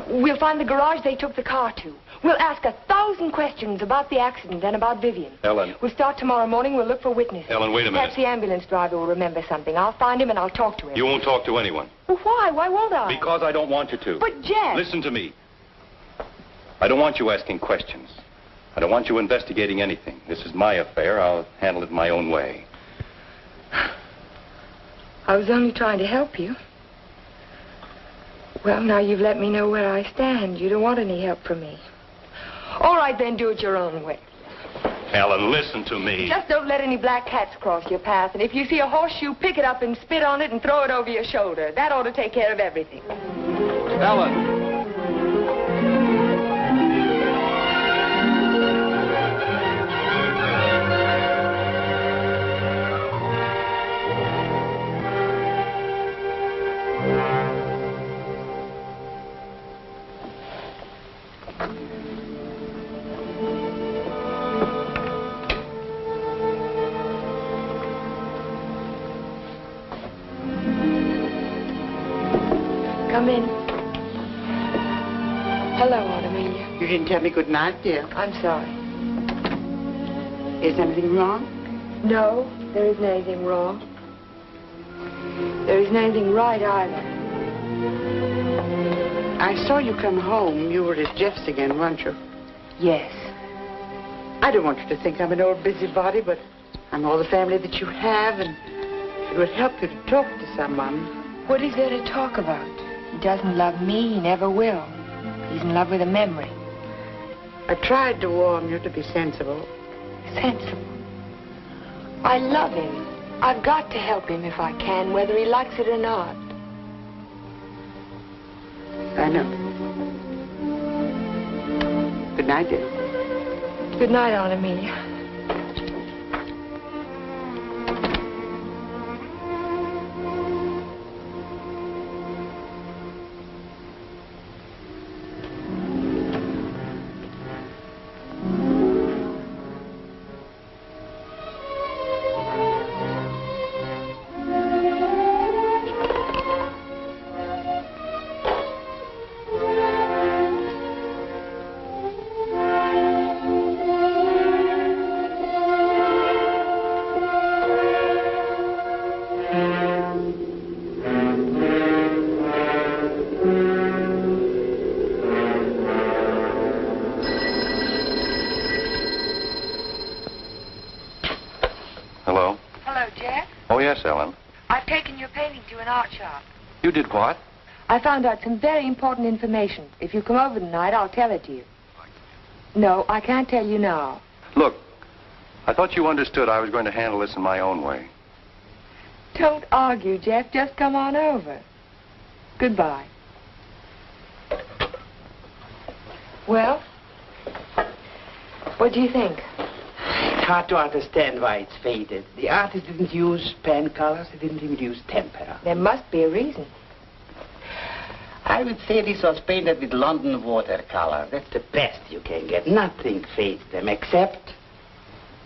A: We'll find the garage they took the car to. We'll ask 1,000 questions about the accident and about Vivian.
D: Ellen.
A: We'll start tomorrow morning. We'll look for witnesses.
D: Ellen, wait a minute.
A: Perhaps the ambulance driver will remember something. I'll find him and I'll talk to him.
D: You won't talk to anyone.
A: Well, why? Why won't I?
D: Because I don't want you to.
A: But, Jeff...
D: Listen to me. I don't want you asking questions. I don't want you investigating anything. This is my affair. I'll handle it my own way.
A: I was only trying to help you. Well, now you've let me know where I stand. You don't want any help from me. All right, then, do it your own way.
D: Ellen, listen to me.
A: Just don't let any black cats cross your path. And if you see a horseshoe, pick it up and spit on it and throw it over your shoulder. That ought to take care of everything.
F: Ellen.
A: Come in. Hello, Aunt Amelia.
C: You didn't tell me good night, dear.
A: I'm sorry.
C: Is anything wrong?
A: No, there isn't anything wrong. There isn't anything right either.
C: I saw you come home. You were at Jeff's again, weren't you?
A: Yes.
C: I don't want you to think I'm an old busybody, but I'm all the family that you have, and it would help you to talk to someone.
A: What is there to talk about? He doesn't love me. He never will. He's in love with a memory.
C: I tried to warn you to be sensible.
A: Sensible. I love him. I've got to help him if I can, whether he likes it or not.
C: I know. Good night, dear.
A: Good night, Aunt Amelia.
D: Hello?
A: Hello, Jeff.
D: Oh, yes, Ellen.
A: I've taken your painting to an art shop.
D: You did what?
A: I found out some very important information. If you come over tonight, I'll tell it to you. No, I can't tell you now.
D: Look, I thought you understood I was going to handle this in my own way.
A: Don't argue, Jeff. Just come on over. Goodbye. Well, what do you think?
C: It's hard to understand why it's faded. The artist didn't use pen colors. He didn't even use tempera.
A: There must be a reason.
C: I would say this was painted with London watercolor. That's the best you can get. Nothing fades them except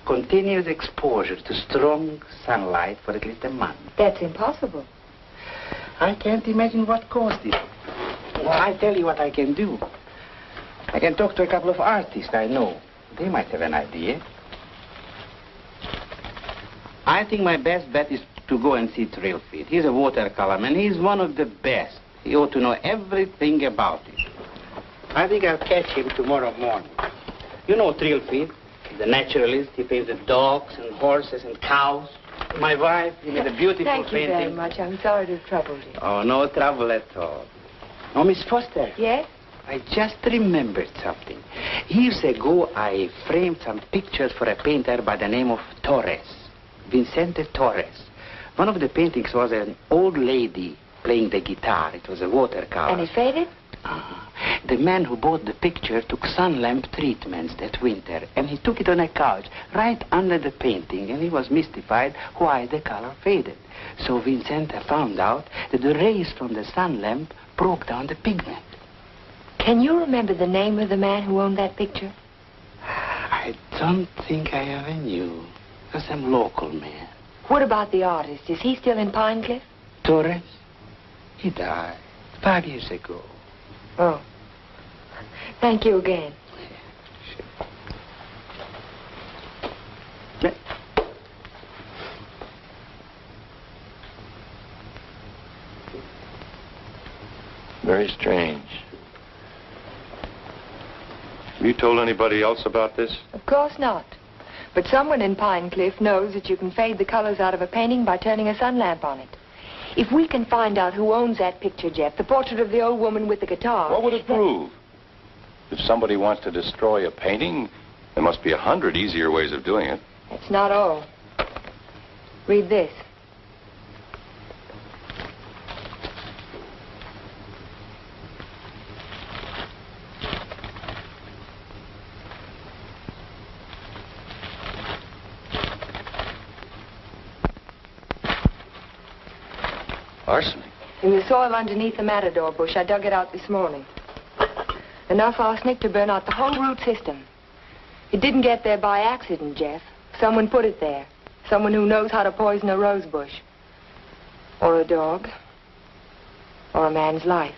C: continuous exposure to strong sunlight for at least a month.
A: That's impossible.
C: I can't imagine what caused it. Well, I tell you what I can do. I can talk to a couple of artists I know. They might have an idea. I think my best bet is to go and see Trilfit. He's a watercolor man. He's one of the best. He ought to know everything about it. I think I'll catch him tomorrow morning. You know Trilfit, the naturalist. He paints the dogs and horses and cows. My wife, he made a beautiful
A: Thank you
C: painting.
A: very much. I'm sorry to have troubled you.
C: Oh, no trouble at all. Oh, Miss Foster.
A: Yes?
C: I just remembered something. Years ago, I framed some pictures for a painter by the name of Torres, Vicente Torres. One of the paintings was an old lady playing the guitar. It was a watercolor.
A: And it faded?
C: The man who bought the picture took sun lamp treatments that winter, and he took it on a couch right under the painting, and he was mystified why the color faded. So Vicente found out that the rays from the sun lamp broke down the pigment.
A: Can you remember the name of the man who owned that picture?
C: I don't think I ever knew. It was some local man.
A: What about the artist? Is he still in Pine Cliff?
C: Torres? He died 5 years ago.
A: Oh. Thank you again.
C: Sure.
D: Very strange. Have you told anybody else about this?
A: Of course not. But someone in Pine Cliff knows that you can fade the colors out of a painting by turning a sun lamp on it. If we can find out who owns that picture, Jeff, the portrait of the old woman with the guitar...
D: What would it prove? If somebody wants to destroy a painting, there must be 100 easier ways of doing it.
A: That's not all. Read this.
D: Arsenic?
A: In the soil underneath the matador bush. I dug it out this morning. Enough arsenic to burn out the whole root system. It didn't get there by accident, Jeff. Someone put it there. Someone who knows how to poison a rose bush. Or a dog. Or a man's life.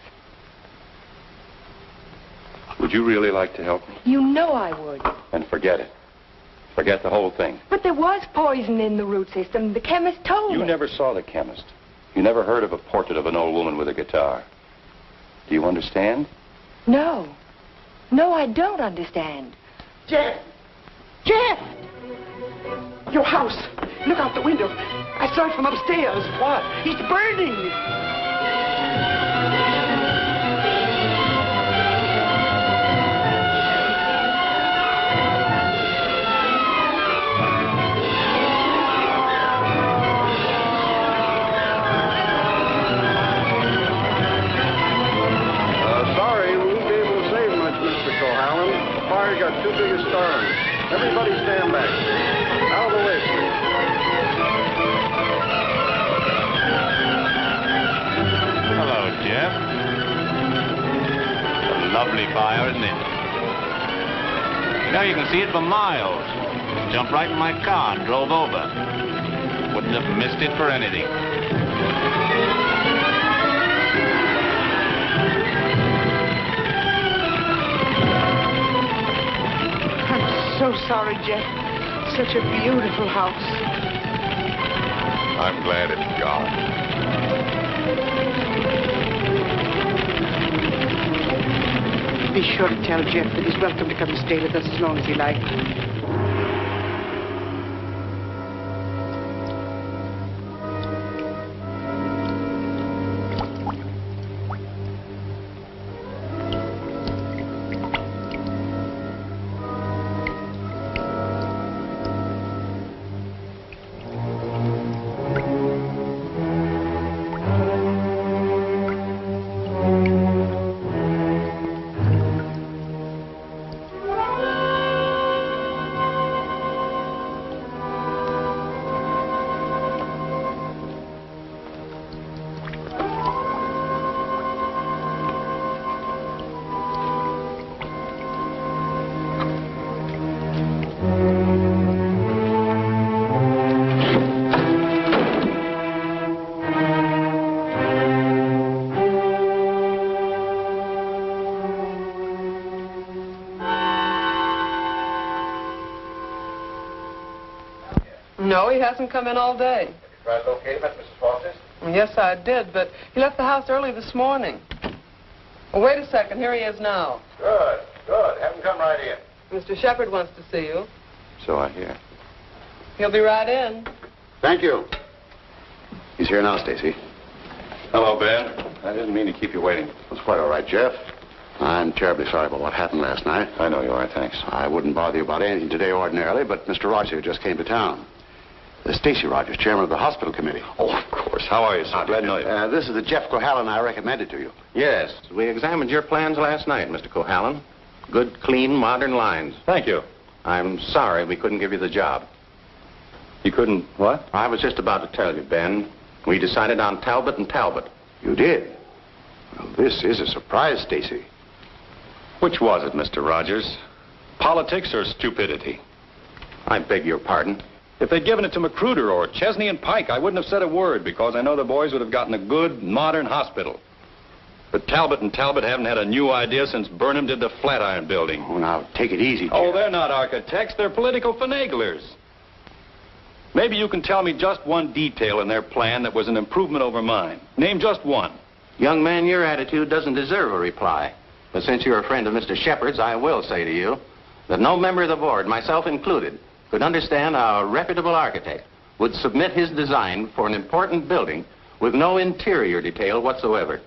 D: Would you really like to help me?
A: You know I would.
D: And forget it. Forget the whole thing.
A: But there was poison in the root system. The chemist told me.
D: You never saw the chemist. You never heard of a portrait of an old woman with a guitar. Do you understand?
A: No. No, I don't understand.
C: Jeff! Jeff! Your house. Look out the window. I saw it from upstairs.
B: What?
C: It's burning.
F: Sorry, we won't be able to save much, Mr. Cohalan. The fire's got too big a stern. Everybody stand back. Out of the way, please.
I: Hello, Jeff. A lovely fire, isn't it? You know, you can see it for miles. Jumped right in my car and drove over. Wouldn't have missed it for anything.
C: So sorry, Jeff. Such a beautiful house.
D: I'm glad it's gone.
C: Be sure to tell Jeff that he's welcome to come and stay with us as long as he likes.
G: No, he hasn't come in all day.
D: Have you tried locating him at Mrs. Foster's?
G: Yes, I did, but he left the house early this morning. Well, wait a second. Here he is now.
D: Good, good. Have him come right in.
G: Mr. Shepard wants to see you.
D: So I hear.
G: He'll be right in.
H: Thank you. He's here now, Stacy.
D: Hello, Ben. I didn't mean to keep you waiting.
H: It's quite all right, Jeff. I'm terribly sorry about what happened last night.
D: I know you are, thanks.
H: I wouldn't bother you about anything today ordinarily, but Mr. Rogers just came to town. Stacy Rogers, chairman of the hospital committee.
D: Oh, of course. How are you, sir? Glad to know you.
H: This is the Jeff Cohalan I recommended to you.
I: Yes, we examined your plans last night, Mr. Cohalan. Good, clean, modern lines.
D: Thank you.
I: I'm sorry we couldn't give you the job.
D: You couldn't what?
I: I was just about to tell you, Ben. We decided on Talbot and Talbot.
H: You did? Well, this is a surprise, Stacy.
D: Which was it, Mr. Rogers? Politics or stupidity?
I: I beg your pardon.
D: If they'd given it to Magruder or Chesney and Pike, I wouldn't have said a word because I know the boys would have gotten a good, modern hospital. But Talbot and Talbot haven't had a new idea since Burnham did the Flatiron Building.
H: Oh, now, take it easy, Jeff.
D: Oh, they're not architects. They're political finaglers. Maybe you can tell me just one detail in their plan that was an improvement over mine. Name just one.
I: Young man, your attitude doesn't deserve a reply. But since you're a friend of Mr. Shepard's, I will say to you that no member of the board, myself included, could understand how a reputable architect would submit his design for an important building
D: with no interior detail whatsoever.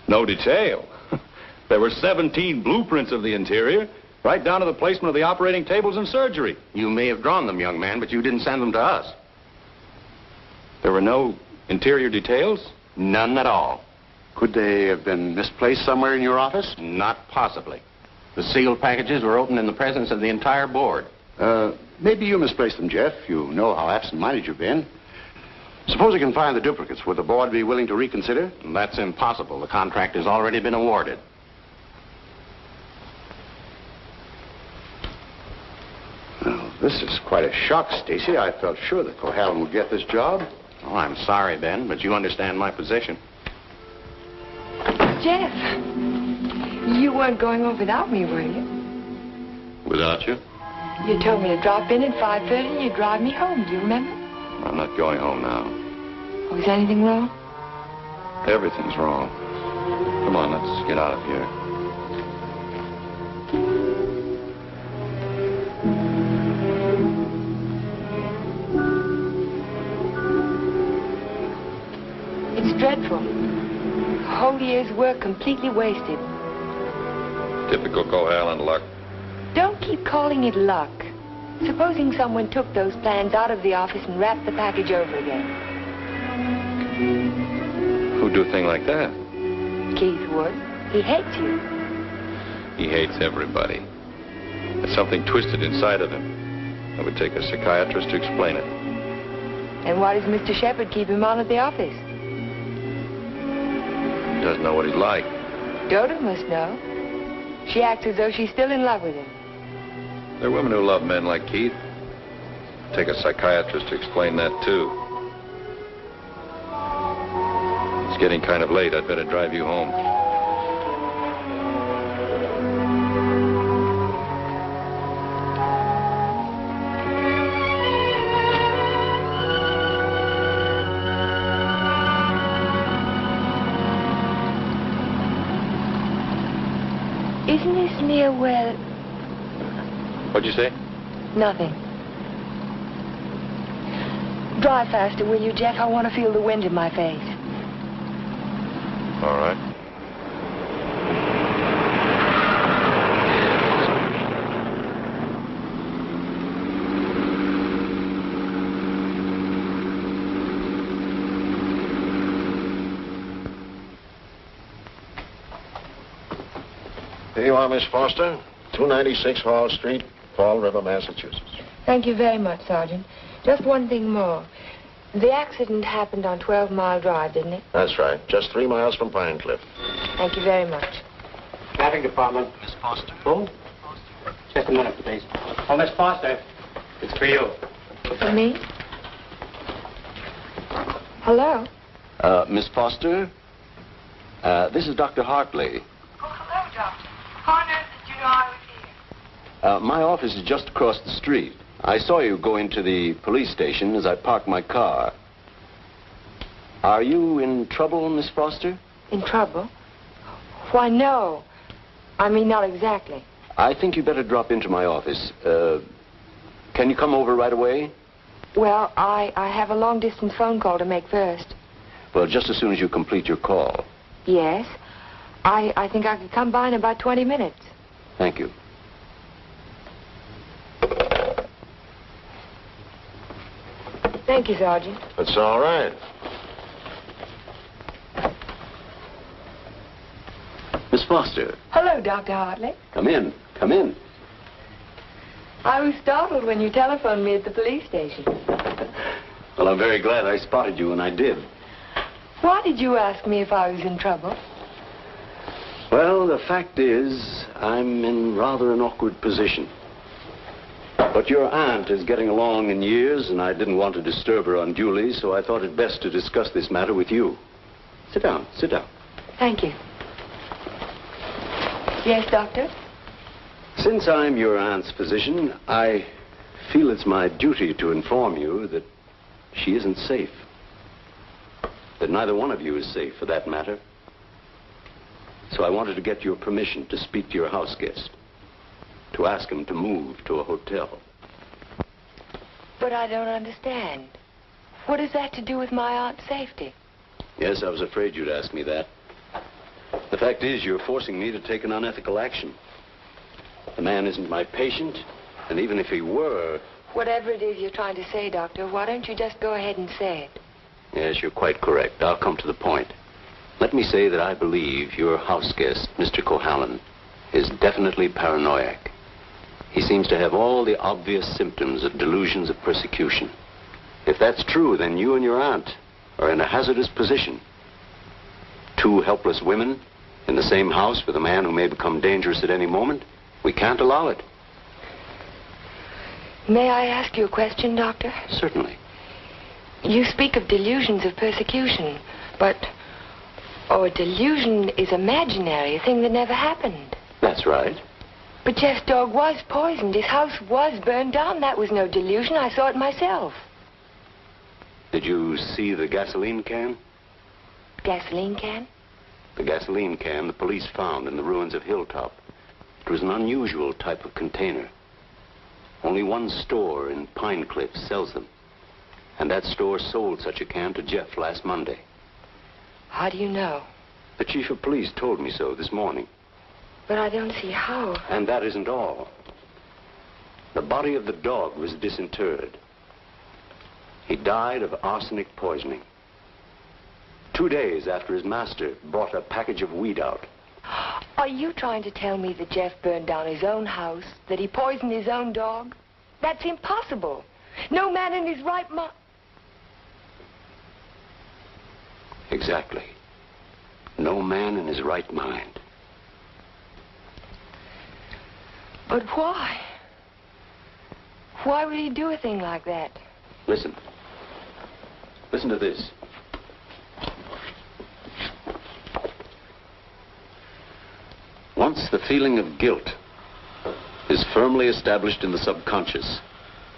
E: No detail. There were 17 blueprints of the interior, right down to the placement of the operating tables and surgery.
D: You may have drawn them, young man, but you didn't send them to us.
E: There were no interior details?
D: None at all.
H: Could they have been misplaced somewhere in your office?
D: Not possibly. The sealed packages were opened in the presence of the entire board.
H: Maybe you misplaced them, Jeff. You know how absent-minded you've been. Suppose you can find the duplicates. Would the board be willing to reconsider?
D: That's impossible. The contract has already been awarded.
H: Well, this is quite a shock, Stacy. I felt sure that Cohalan would get this job.
D: Oh, I'm sorry, Ben, but you understand my position.
A: Jeff, you weren't going home without me, were you?
E: Without you?
A: You told me to drop in at 5:30 and you'd drive me home. Do you remember?
E: I'm not going home now.
A: Oh, is anything wrong?
E: Everything's wrong. Come on, let's get out of here.
A: It's dreadful. A whole year's work completely wasted.
E: Typical Cohalan luck.
A: Don't keep calling it luck. Supposing someone took those plans out of the office and wrapped the package over again.
E: Who'd do a thing like that?
A: Keith would. He hates you.
E: He hates everybody. There's something twisted inside of him. It would take a psychiatrist to explain it.
A: And why does Mr. Shepard keep him on at the office?
E: He doesn't know what he's like.
A: Dodo must know. She acts as though she's still in love with him.
E: There are women who love men like Keith. Take a psychiatrist to explain that, too. It's getting kind of late. I'd better drive you home.
A: Isn't this near where...
E: What'd you say?
A: Nothing. Drive faster, will you, Jeff? I want to feel the wind in my face.
E: All right.
F: Here you are, Miss Foster. 296 Hall Street, Fall River, Massachusetts.
A: Thank you very much, Sergeant. Just one thing more. The accident happened on 12 Mile Drive, didn't it?
F: That's right. Just 3 miles from Pine Cliff.
A: Thank you very much.
B: Traffic Department. Miss Foster. Who? Just a minute, please. Oh, Miss Foster. It's for you.
A: For me? Hello?
E: Miss Foster? This is Dr. Hartley.
A: Oh, hello, Doctor. How on earth did you know I was here?
E: My office is just across the street. I saw you go into the police station as I parked my car. Are you in trouble, Miss Foster?
A: In trouble? Why, no. I mean, not exactly.
E: I think you better drop into my office. Can you come over right away?
A: Well, I have a long-distance phone call to make first.
E: Well, just as soon as you complete your call.
A: Yes. I think I could come by in about 20 minutes.
E: Thank you.
A: Thank you, Sergeant.
F: That's all right.
E: Miss Foster.
A: Hello, Dr. Hartley.
E: Come in. Come in.
A: I was startled when you telephoned me at the police station.
E: Well, I'm very glad I spotted you when I did.
A: Why did you ask me if I was in trouble?
E: Well, the fact is, I'm in rather an awkward position. But your aunt is getting along in years, and I didn't want to disturb her unduly, so I thought it best to discuss this matter with you. Sit down, sit down.
A: Thank you. Yes, Doctor?
E: Since I'm your aunt's physician, I feel it's my duty to inform you that she isn't safe. That neither one of you is safe, for that matter. So I wanted to get your permission to speak to your house guest, to ask him to move to a hotel.
A: But I don't understand. What has that to do with my aunt's safety?
E: Yes, I was afraid you'd ask me that. The fact is, you're forcing me to take an unethical action. The man isn't my patient, and even if he were...
A: Whatever it is you're trying to say, Doctor, why don't you just go ahead and say it?
E: Yes, you're quite correct. I'll come to the point. Let me say that I believe your house guest, Mr. Cohalan, is definitely paranoiac. He seems to have all the obvious symptoms of delusions of persecution. If that's true, then you and your aunt are in a hazardous position. Two helpless women in the same house with a man who may become dangerous at any moment. We can't allow it.
A: May I ask you a question, Doctor?
E: Certainly.
A: You speak of delusions of persecution, but... Oh, a delusion is imaginary, a thing that never happened.
E: That's right.
A: But Jeff's dog was poisoned. His house was burned down. That was no delusion. I saw it myself.
E: Did you see the gasoline can?
A: Gasoline can?
E: The gasoline can the police found in the ruins of Hilltop. It was an unusual type of container. Only one store in Pine Cliff sells them. And that store sold such a can to Jeff last Monday.
A: How do you know?
E: The chief of police told me so this morning.
A: But I don't see how.
E: And that isn't all. The body of the dog was disinterred. He died of arsenic poisoning. 2 days after his master brought a package of weed out.
A: Are you trying to tell me that Jeff burned down his own house, that he poisoned his own dog? That's impossible. No man in his right mind...
E: Exactly. No man in his right mind.
A: But why? Why would he do a thing like that?
E: Listen. Listen to this. Once the feeling of guilt is firmly established in the subconscious,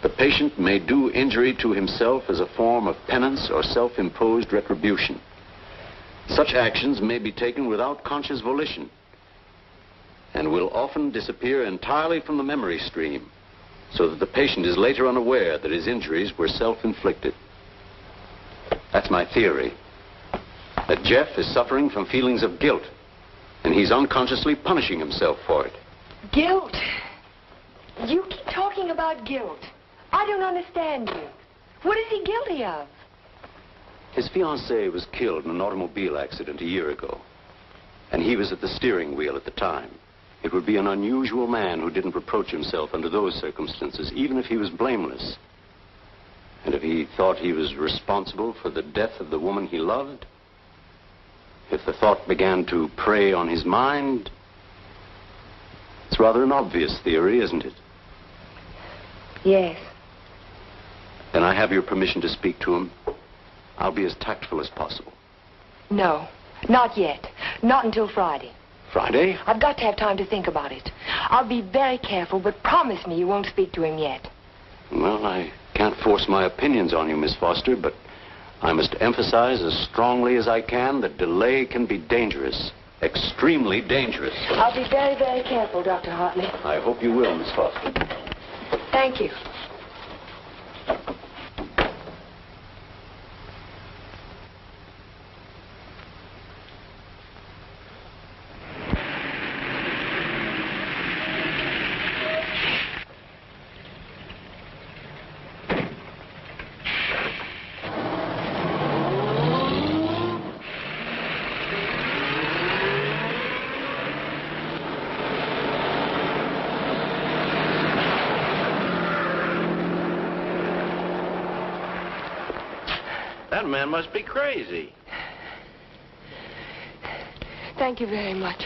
E: the patient may do injury to himself as a form of penance or self-imposed retribution. Such actions may be taken without conscious volition and will often disappear entirely from the memory stream, so that the patient is later unaware that his injuries were self-inflicted. That's my theory, that Jeff is suffering from feelings of guilt, and he's unconsciously punishing himself for it.
A: Guilt? You keep talking about guilt. I don't understand you. What is he guilty of?
E: His fiancée was killed in an automobile accident a year ago, and he was at the steering wheel at the time. It would be an unusual man who didn't reproach himself under those circumstances, even if he was blameless. And if he thought he was responsible for the death of the woman he loved, if the thought began to prey on his mind, it's rather an obvious theory, isn't it?
A: Yes.
E: Then I have your permission to speak to him. I'll be as tactful as possible.
A: No, not yet. Not until Friday.
E: Friday?
A: I've got to have time to think about it. I'll be very careful, but promise me you won't speak to him yet.
E: Well, I can't force my opinions on you, Miss Foster, but I must emphasize as strongly as I can that delay can be dangerous. Extremely dangerous.
A: I'll be very, very careful, Dr. Hartley.
E: I hope you will, Miss Foster.
A: Thank you.
F: That man must be crazy.
A: Thank you very much.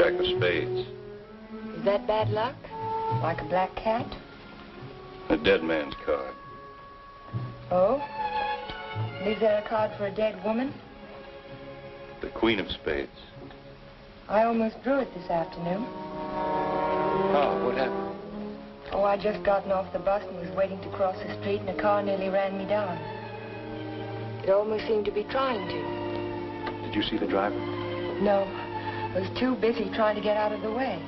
D: Jack of spades.
A: Is that bad luck? Like a black cat?
D: A dead man's card.
A: Oh? And is there a card for a dead woman?
D: The Queen of Spades.
A: I almost drew it this afternoon.
D: Oh, what happened?
A: Oh, I just gotten off the bus and was waiting to cross the street and a car nearly ran me down. It almost seemed to be trying to.
D: Did you see the driver?
A: No. I was too busy trying to get out of the way.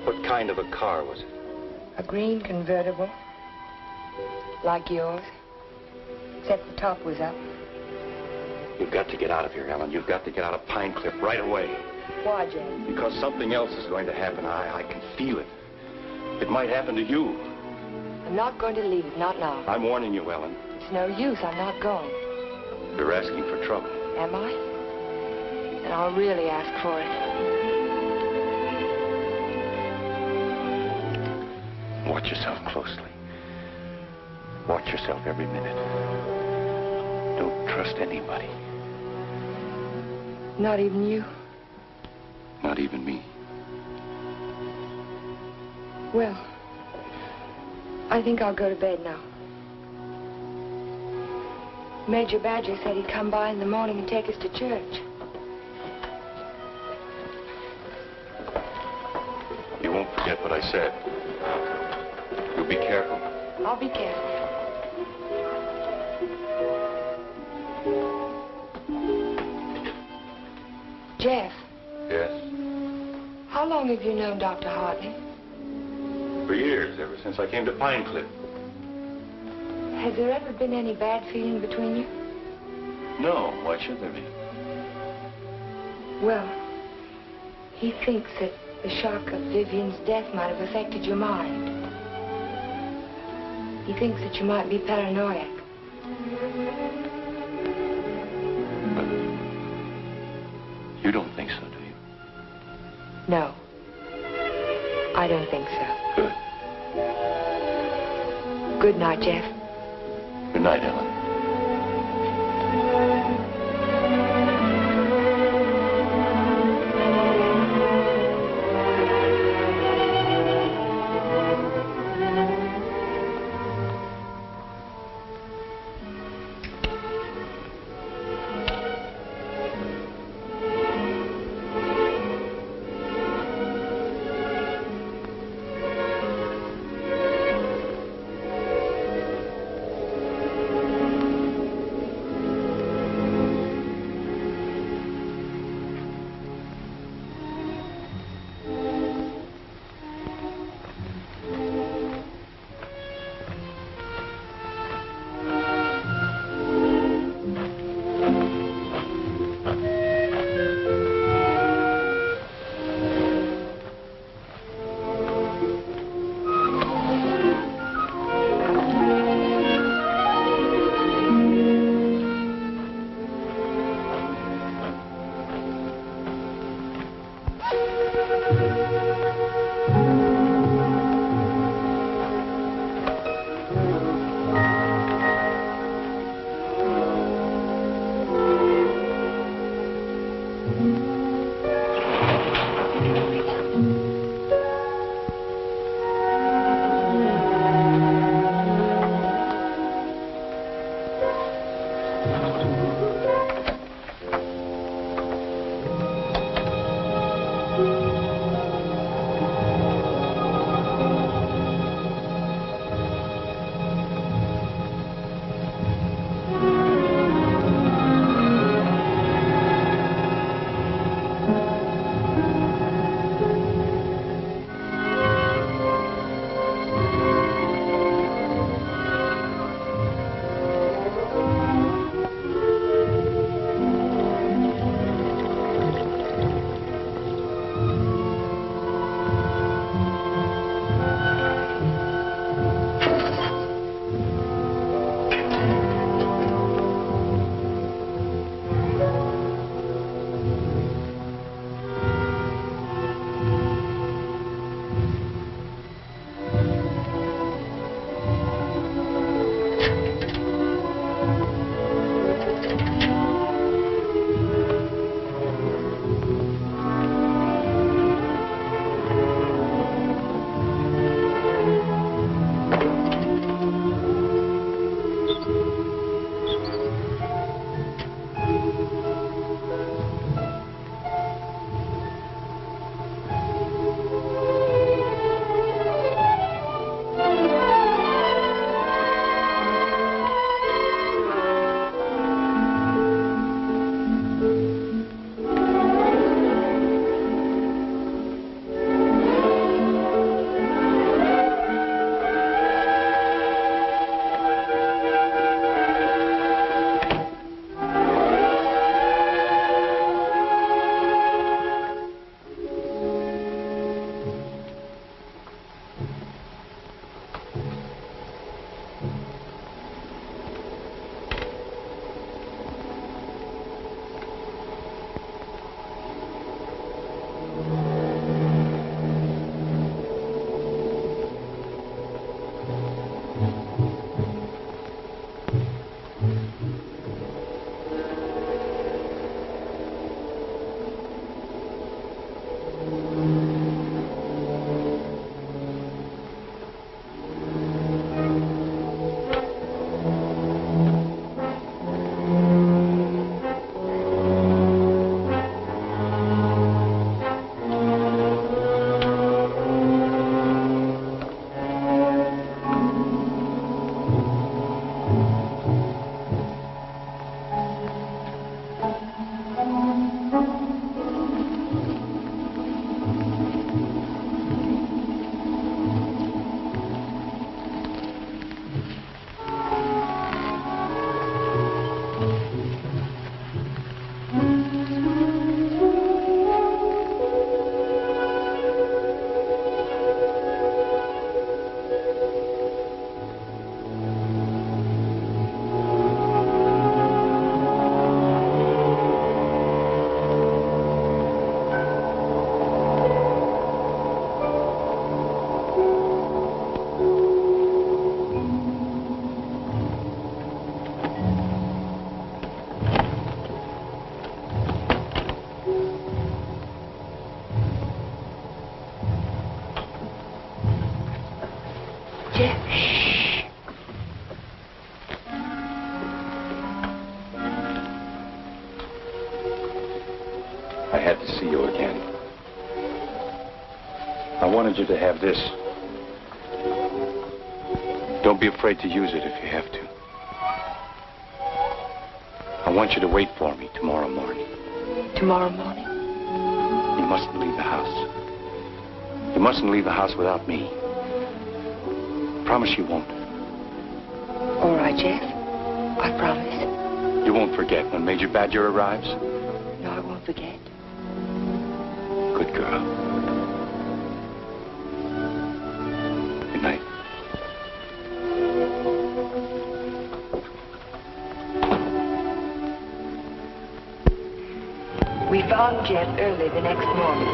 D: What kind of a car was it?
A: A green convertible. Like yours. Except the top was up.
D: You've got to get out of here, Ellen. You've got to get out of Pine Cliff right away.
A: Why, Jack?
D: Because something else is going to happen. I can feel it. It might happen to you.
A: I'm not going to leave, not now.
D: I'm warning you, Ellen.
A: It's no use, I'm not going.
D: You're asking for trouble.
A: Am I? Then I'll really ask for it.
D: Watch yourself closely. Watch yourself every minute. Don't trust anybody.
A: Not even you?
D: Not even me.
A: Well, I think I'll go to bed now. Major Badger said he'd come by in the morning and take us to church.
D: You won't forget what I said. You'll be careful.
A: I'll be careful. Jeff.
D: Yes?
A: How long have you known Dr. Hartley?
D: For years, ever since I came to Pine Cliff.
A: Has there ever been any bad feeling between you?
D: No, why should there be?
A: Well, he thinks that the shock of Vivian's death might have affected your mind. He thinks that you might be paranoid.
D: But you don't think so, do you?
A: No. I don't think so.
D: Good.
A: Good night, Jeff.
D: Good night, Ellen.
A: Jeff.
H: Shh. I had to see you again. I wanted you to have this. Don't be afraid to use it if you have to. I want you to wait for me tomorrow morning.
A: Tomorrow morning?
H: You mustn't leave the house. You mustn't leave the house without me. Promise you won't.
A: All right, Jeff. I promise.
H: You won't forget when Major Badger arrives?
A: No, I won't forget.
H: Good girl. Good night.
A: We found Jeff early the next morning.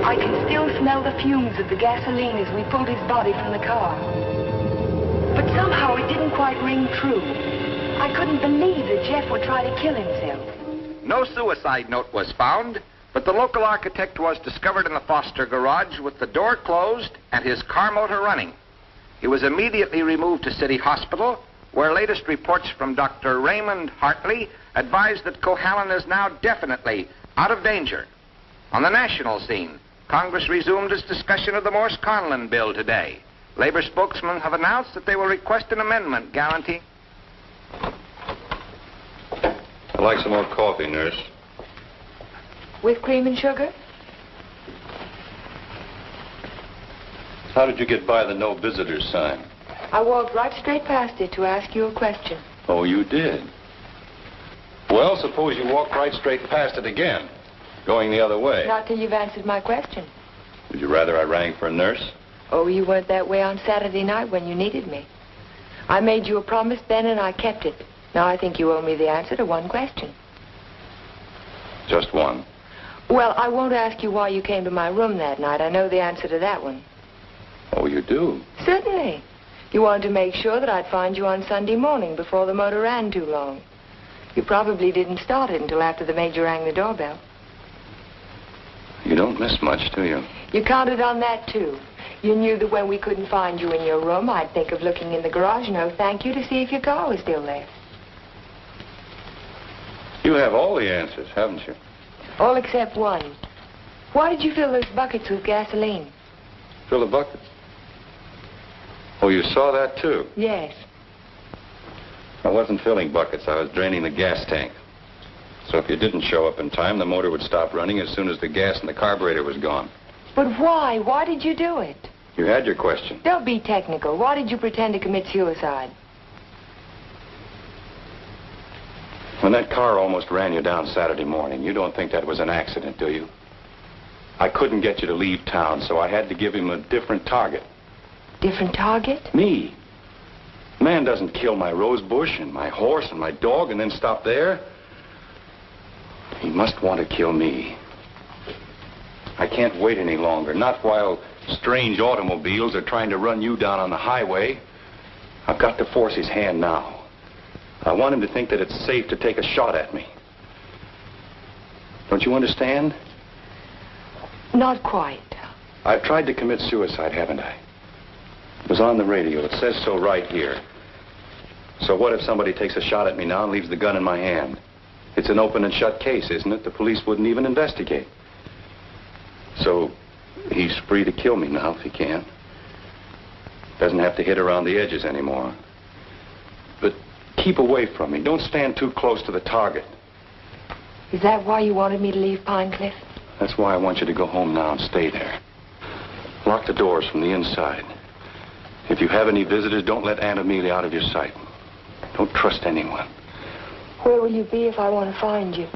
A: I can still smell the fumes of the gasoline as we pulled his body from the car. But somehow it didn't quite ring true. I couldn't believe that Jeff would try to kill himself.
D: No suicide note was found, but the local architect was discovered in the Foster garage with the door closed and his car motor running. He was immediately removed to City Hospital, where latest reports from Dr. Raymond Hartley advised that Cohalan is now definitely out of danger. On the national scene, Congress resumed its discussion of the Morse-Conlon bill today. Labor spokesmen have announced that they will request an amendment guaranteeing...
E: I'd like some more coffee, nurse.
A: With cream and sugar?
E: How did you get by the no visitors sign?
A: I walked right straight past it to ask you a question.
E: Oh, you did? Well, suppose you walked right straight past it again, going the other way.
A: Not till you've answered my question.
E: Would you rather I rang for a nurse?
A: Oh, you weren't that way on Saturday night when you needed me. I made you a promise then and I kept it. Now I think you owe me the answer to one question.
E: Just one.
A: Well, I won't ask you why you came to my room that night. I know the answer to that one.
E: Oh, you do?
A: Certainly. You wanted to make sure that I'd find you on Sunday morning before the motor ran too long. You probably didn't start it until after the major rang the doorbell.
E: You don't miss much, do you?
A: You counted on that, too. You knew that when we couldn't find you in your room, I'd think of looking in the garage and oh, thank you to see if your car was still there.
E: You have all the answers, haven't you?
A: All except one. Why did you fill those buckets with gasoline?
E: Fill the buckets? Oh, you saw that, too?
A: Yes.
E: I wasn't filling buckets. I was draining the gas tank. So if you didn't show up in time, the motor would stop running as soon as the gas in the carburetor was gone.
A: But why? Why did you do it?
E: You had your question.
A: Don't be technical. Why did you pretend to commit suicide?
H: When that car almost ran you down Saturday morning, you don't think that was an accident, do you? I couldn't get you to leave town, so I had to give him a different target.
A: Different target?
H: Me. Man doesn't kill my rose bush and my horse and my dog and then stop there. He must want to kill me. I can't wait any longer, not while strange automobiles are trying to run you down on the highway. I've got to force his hand now. I want him to think that it's safe to take a shot at me. Don't you understand?
A: Not quite.
H: I've tried to commit suicide, haven't I? It was on the radio. It says so right here. So what if somebody takes a shot at me now and leaves the gun in my hand? It's an open and shut case, isn't it? The police wouldn't even investigate. So he's free to kill me now if he can. Doesn't have to hit around the edges anymore. But keep away from me. Don't stand too close to the target.
A: Is that why you wanted me to leave Pine Cliff?
H: That's why I want you to go home now and stay there. Lock the doors from the inside. If you have any visitors, don't let Aunt Amelia out of your sight. Don't trust anyone.
A: Where will you be if I want to find you?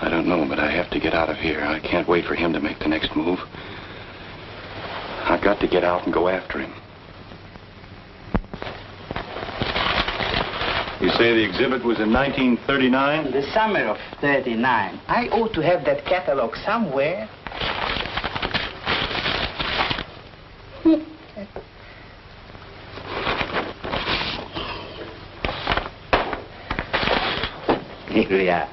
H: I don't know, but I have to get out of here. I can't wait for him to make the next move. I've got to get out and go after him. You say the exhibit was in 1939?
B: The summer of 39. I ought to have that catalog somewhere. Here we are.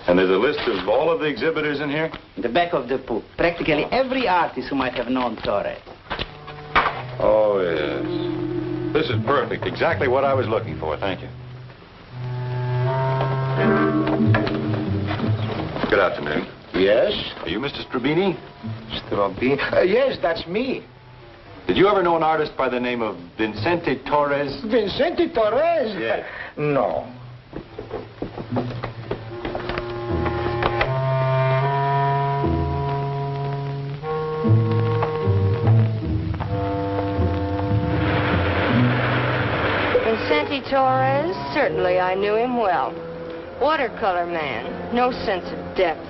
H: And there's a list of all of the exhibitors in here?
B: In the back of the book. Practically every artist who might have known Torre.
H: Oh, yes. This is perfect. Exactly what I was looking for. Thank you. Good afternoon.
J: Yes?
H: Are you Mr. Strabini?
J: Strabini? Yes, that's me.
H: Did you ever know an artist by the name of Vicente Torres?
J: Vicente Torres?
H: Yes.
J: No.
A: Vicente Torres? Certainly I knew him well. Watercolor man. No sense of depth.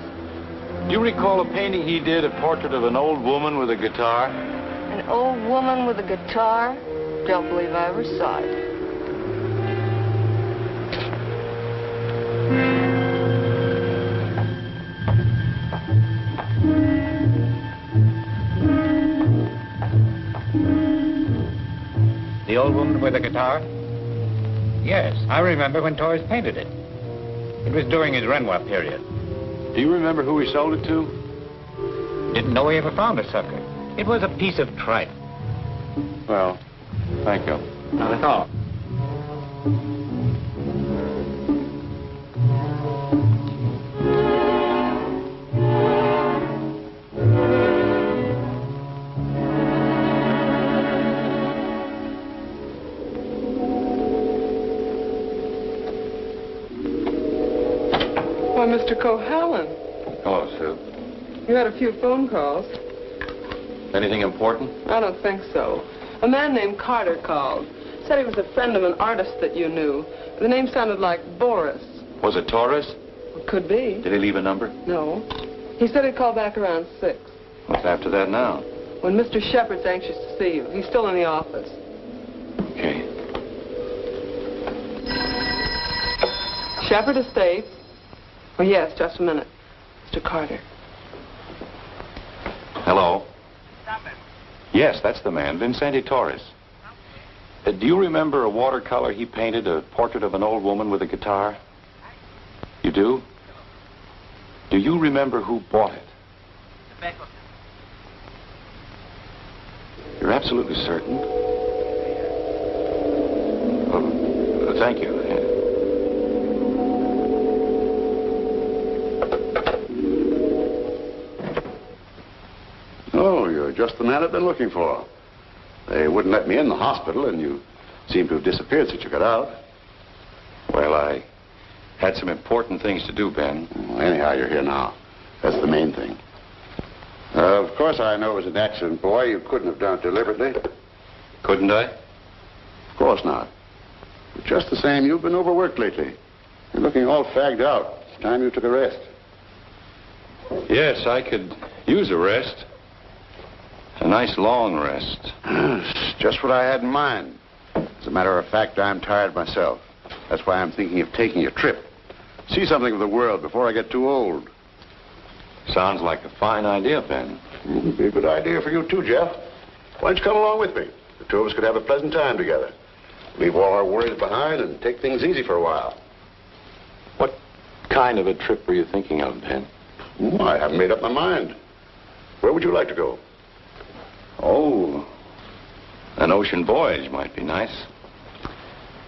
H: Do you recall a painting he did, a portrait of an old woman with a guitar?
A: An old woman with a guitar? Don't believe I ever saw it.
B: The old woman with the guitar? Yes, I remember when Torres painted it. It was during his Renoir period.
H: Do you remember who he sold it to?
B: Didn't know he ever found a sucker. It was a piece of tripe.
H: Well, thank you.
B: Not at all.
G: Why, Mr. Cohalan,
H: Hello, Sue.
G: you had a few phone calls.
H: Anything important?
G: I don't think so. A man named Carter called. Said he was a friend of an artist that you knew. The name sounded like Boris.
H: Was it Torres?
G: Could be.
H: Did he leave a number?
G: No. He said he'd call back around 6.
H: What's after that now?
G: When Mr. Shepard's anxious to see you. He's still in the office.
H: Okay.
G: Shepard Estate. Oh, yes, just a minute. Mr. Carter.
H: Hello? Yes, that's the man, Vicente Torres. Do you remember a watercolor he painted, a portrait of an old woman with a guitar? You do? Do you remember who bought it? You're absolutely certain? Oh, thank you.
F: Oh, you're just the man I've been looking for. They wouldn't let me in the hospital, and you seem to have disappeared since you got out.
H: Well, I had some important things to do, Ben.
F: Well, anyhow, you're here now. That's the main thing. Of course, I know it was an accident, boy. You couldn't have done it deliberately.
H: Couldn't I?
F: Of course not. But just the same, you've been overworked lately. You're looking all fagged out. It's time you took a rest.
H: Yes, I could use a rest. A nice long rest.
F: It's just what I had in mind. As a matter of fact, I'm tired myself. That's why I'm thinking of taking a trip. See something of the world before I get too old.
H: Sounds like a fine idea, Ben.
F: It'd be a good idea for you too, Jeff. Why don't you come along with me? The two of us could have a pleasant time together. Leave all our worries behind and take things easy for a while.
H: What kind of a trip were you thinking of, Ben?
F: I haven't made up my mind. Where would you like to go?
H: Oh, an ocean voyage might be nice.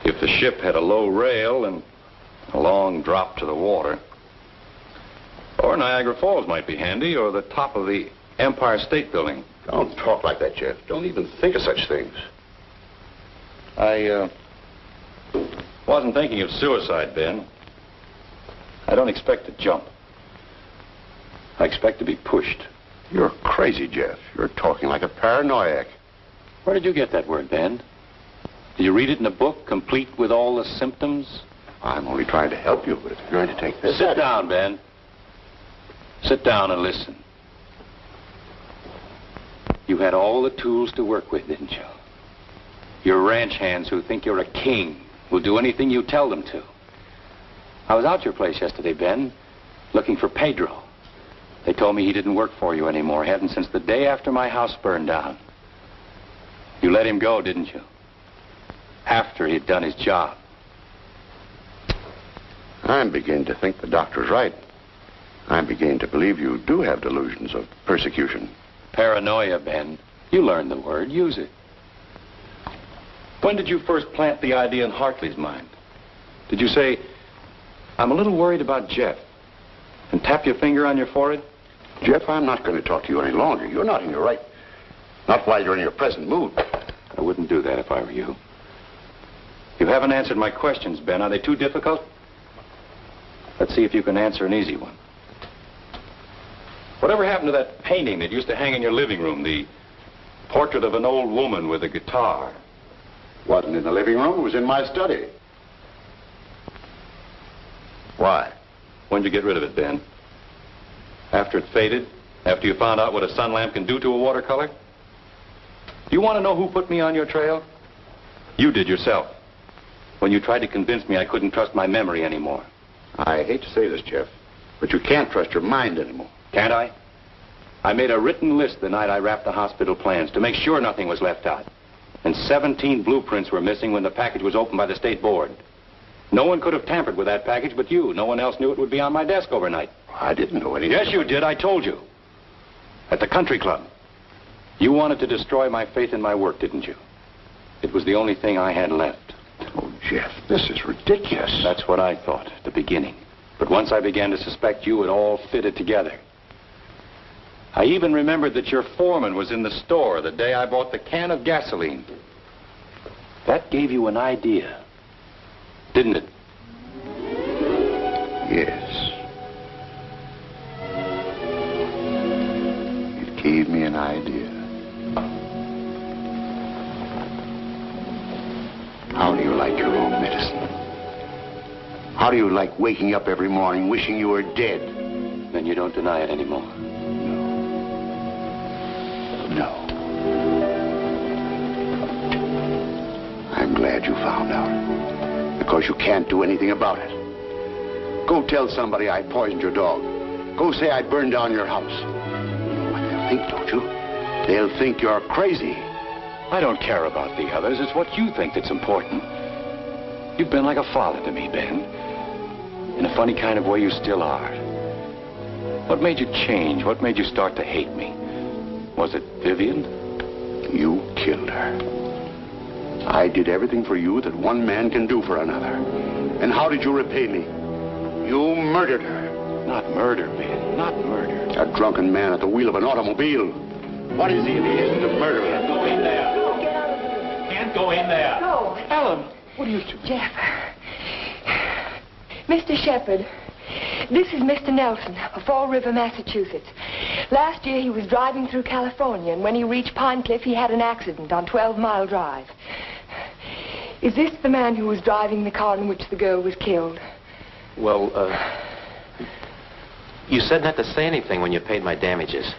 H: If the ship had a low rail and a long drop to the water. Or Niagara Falls might be handy, or the top of the Empire State Building.
F: Don't talk like that, Jeff. Don't even think of such things.
H: I wasn't thinking of suicide, Ben. I don't expect to jump. I expect to be pushed.
F: You're crazy, Jeff. You're talking like a paranoiac.
H: Where did you get that word, Ben? Did you read it in a book, complete with all the symptoms?
F: I'm only trying to help you, but if you're going to take this...
H: Sit down, Ben. Sit down and listen. You had all the tools to work with, didn't you? You're ranch hands who think you're a king, who'll do anything you tell them to. I was out your place yesterday, Ben, looking for Pedro. They told me he didn't work for you anymore. He hadn't since the day after my house burned down. You let him go, didn't you? After he'd done his job.
F: I'm beginning to think the doctor's right. I'm beginning to believe you do have delusions of persecution.
H: Paranoia, Ben. You learned the word. Use it. When did you first plant the idea in Hartley's mind? Did you say, I'm a little worried about Jeff, and tap your finger on your forehead?
F: Jeff, I'm not going to talk to you any longer. You're not in your right. Not while you're in your present mood.
H: I wouldn't do that if I were you. You haven't answered my questions, Ben. Are they too difficult? Let's see if you can answer an easy one. Whatever happened to that painting that used to hang in your living room, the portrait of an old woman with a guitar?
F: Wasn't in the living room. It was in my study. Why?
H: When'd you get rid of it, Ben? After it faded? After you found out what a sun lamp can do to a watercolor? Do you want to know who put me on your trail? You did yourself. When you tried to convince me I couldn't trust my memory anymore.
F: I hate to say this, Jeff, but you can't trust your mind anymore.
H: Can't I? I made a written list the night I wrapped the hospital plans to make sure nothing was left out. And 17 blueprints were missing when the package was opened by the state board. No one could have tampered with that package but you. No one else knew it would be on my desk overnight.
F: I didn't know anything.
H: Yes, you did. I told you. At the country club. You wanted to destroy my faith in my work, didn't you? It was the only thing I had left.
F: Oh, Jeff, this is ridiculous.
H: That's what I thought at the beginning. But once I began to suspect you, it all fitted together. I even remembered that your foreman was in the store the day I bought the can of gasoline. That gave you an idea, didn't it?
F: Yes. It gave me an idea. How do you like your own medicine? How do you like waking up every morning wishing you were dead?
H: Then you don't deny it anymore.
F: No. I'm glad you found out. Because you can't do anything about it. Go tell somebody I poisoned your dog. Go say I burned down your house. You know what they'll think, don't you? They'll think you're crazy.
H: I don't care about the others. It's what you think that's important. You've been like a father to me, Ben. In a funny kind of way, you still are. What made you change? What made you start to hate me? Was it Vivian?
F: You killed her. I did everything for you that one man can do for another. And how did you repay me? You murdered her.
H: Not murder, Ben. Not murder.
F: A drunken man at the wheel of an automobile. What is he if he isn't a murderer?
I: Can't go in there. Can't go in there.
A: No.
H: Ellen, what are you doing?
A: Jeff. Mr. Shepard, this is Mr. Nelson of Fall River, Massachusetts. Last year he was driving through California, and when he reached Pine Cliff, he had an accident on 12 Mile Drive. Is this the man who was driving the car in which the girl was killed?
K: Well, you said not to say anything when you paid my damages.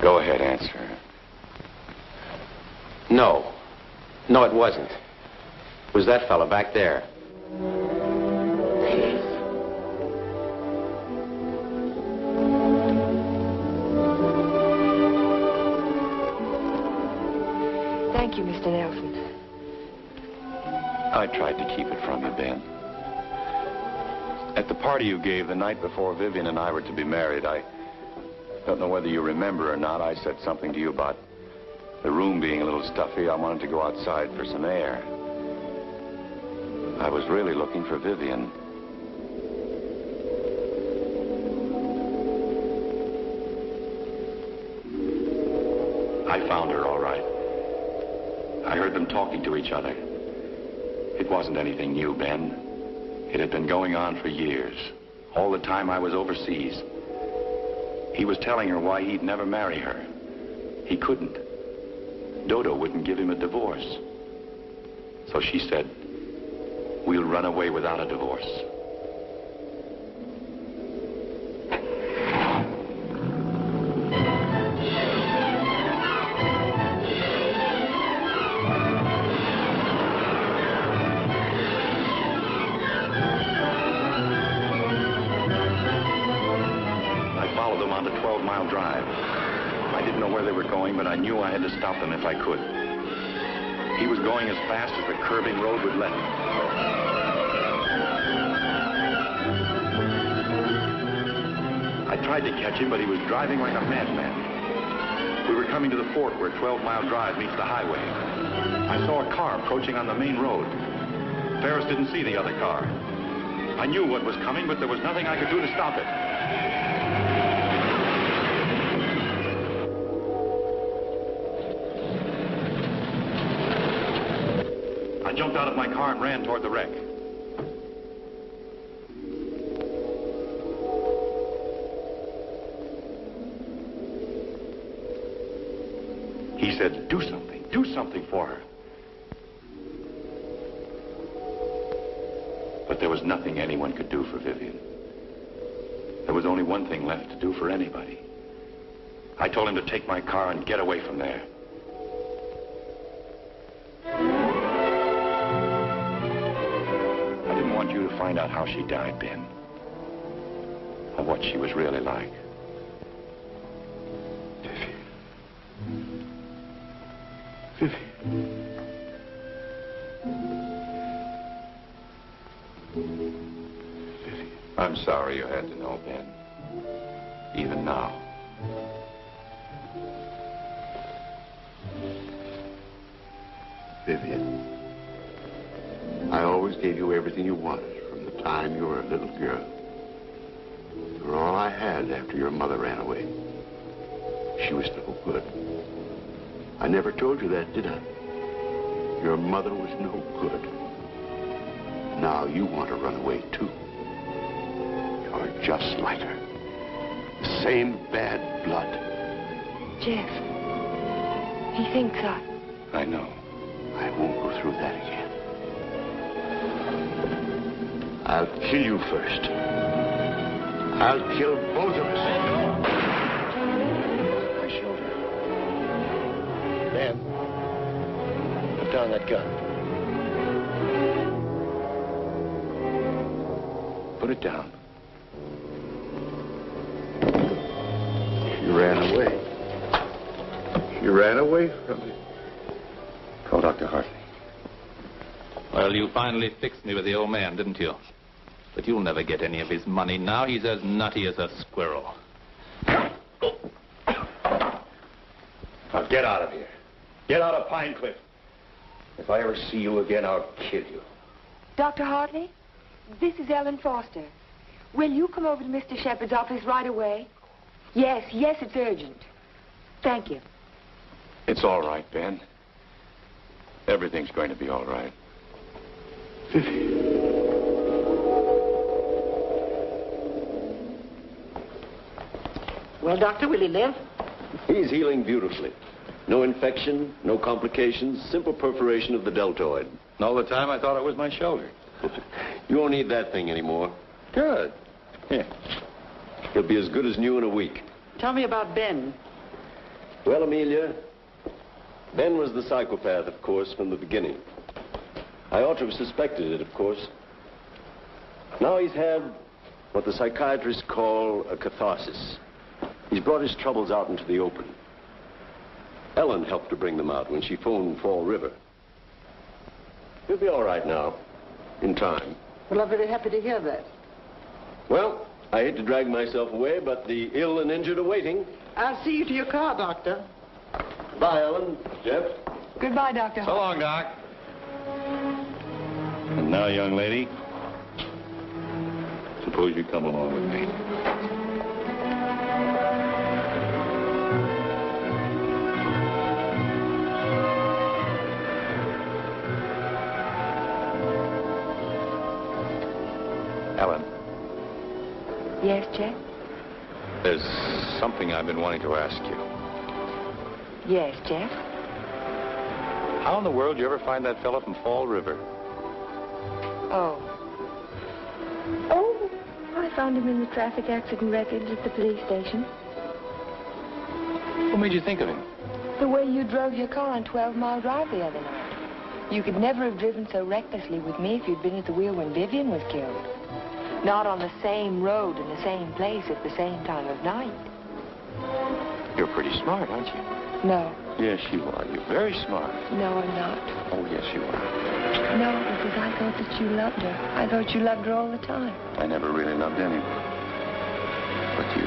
H: Go ahead, answer.
K: No. No, it wasn't. It was that fella back there.
A: Thank you, Mr. Nelson.
H: I tried to keep it from you, Ben. At the party you gave the night before Vivian and I were to be married, I don't know whether you remember or not, I said something to you about the room being a little stuffy. I wanted to go outside for some air. I was really looking for Vivian. I found her, all right. I heard them talking to each other. It wasn't anything new, Ben. It had been going on for years. All the time I was overseas. He was telling her why he'd never marry her. He couldn't. Dodo wouldn't give him a divorce. So she said, we'll run away without a divorce. I followed them onto 12 Mile Drive. I didn't know where they were going, but I knew I had to stop them if I could. He was going as fast as the curving road would let him. I tried to catch him, but he was driving like a madman. We were coming to the fort where 12 Mile Drive meets the highway. I saw a car approaching on the main road. Ferris didn't see the other car. I knew what was coming, but there was nothing I could do to stop it. I jumped out of my car and ran toward the wreck. He said, do something for her. But there was nothing anyone could do for Vivian. There was only one thing left to do for anybody. I told him to take my car and get away from there. I didn't want you to find out how she died, Ben. Or what she was really like. I'm sorry you had to know, Ben. Even now.
F: Vivian, I always gave you everything you wanted from the time you were a little girl. You were all I had after your mother ran away. She was no good. I never told you that, did I? Your mother was no good. Now you want to run away, too. You're just like her. The same bad blood.
A: Jeff, he thinks
H: I know.
F: I won't go through that again. I'll kill you first. I'll kill both of us. My shoulder. Ben, put down that gun.
H: Put it down.
F: She ran away. She ran away from me.
H: Call Dr. Hartley.
I: Well, you finally fixed me with the old man, didn't you? But you'll never get any of his money now. He's as nutty as a squirrel.
H: Now get out of here. Get out of Pine Cliff. If I ever see you again, I'll kill you.
A: Dr. Hartley, this is Ellen Foster. Will you come over to Mr. Shepard's office right away? Yes, it's urgent. Thank you.
H: It's all right, Ben. Everything's going to be all right.
C: Well, Doctor, will he live?
E: He's healing beautifully. No infection, no complications, simple perforation of the deltoid.
H: And all the time I thought it was my shoulder.
E: You won't need that thing anymore.
H: Good.
E: Yeah. He'll be as good as new in a week.
C: Tell me about Ben.
E: Well, Amelia, Ben was the psychopath, of course, from the beginning. I ought to have suspected it, of course. Now he's had what the psychiatrists call a catharsis. He's brought his troubles out into the open. Ellen helped to bring them out when she phoned Fall River. He'll be all right now, in time.
C: Well, I'm very happy to hear that.
E: Well, I hate to drag myself away, but the ill and injured are waiting.
C: I'll see you to your car, Doctor.
E: Bye, Ellen. Jeff?
A: Goodbye, Dr.
H: So long, Doc. And now, young lady, suppose you come along with me. Ellen.
A: Yes, Jeff?
H: There's something I've been wanting to ask you.
A: Yes, Jeff?
H: How in the world did you ever find that fellow from Fall River?
A: Oh, I found him in the traffic accident wreckage at the police station.
H: What made you think of him?
A: The way you drove your car on 12 Mile Drive the other night. You could never have driven so recklessly with me if you'd been at the wheel when Vivian was killed. Not on the same road in the same place at the same time of night.
H: You're pretty smart, aren't you?
A: No.
H: Yes, you are. You're very smart.
A: No, I'm not.
H: Oh, yes, you are.
A: No, because I thought that you loved her. I thought you loved her all the time.
H: I never really loved anyone but you.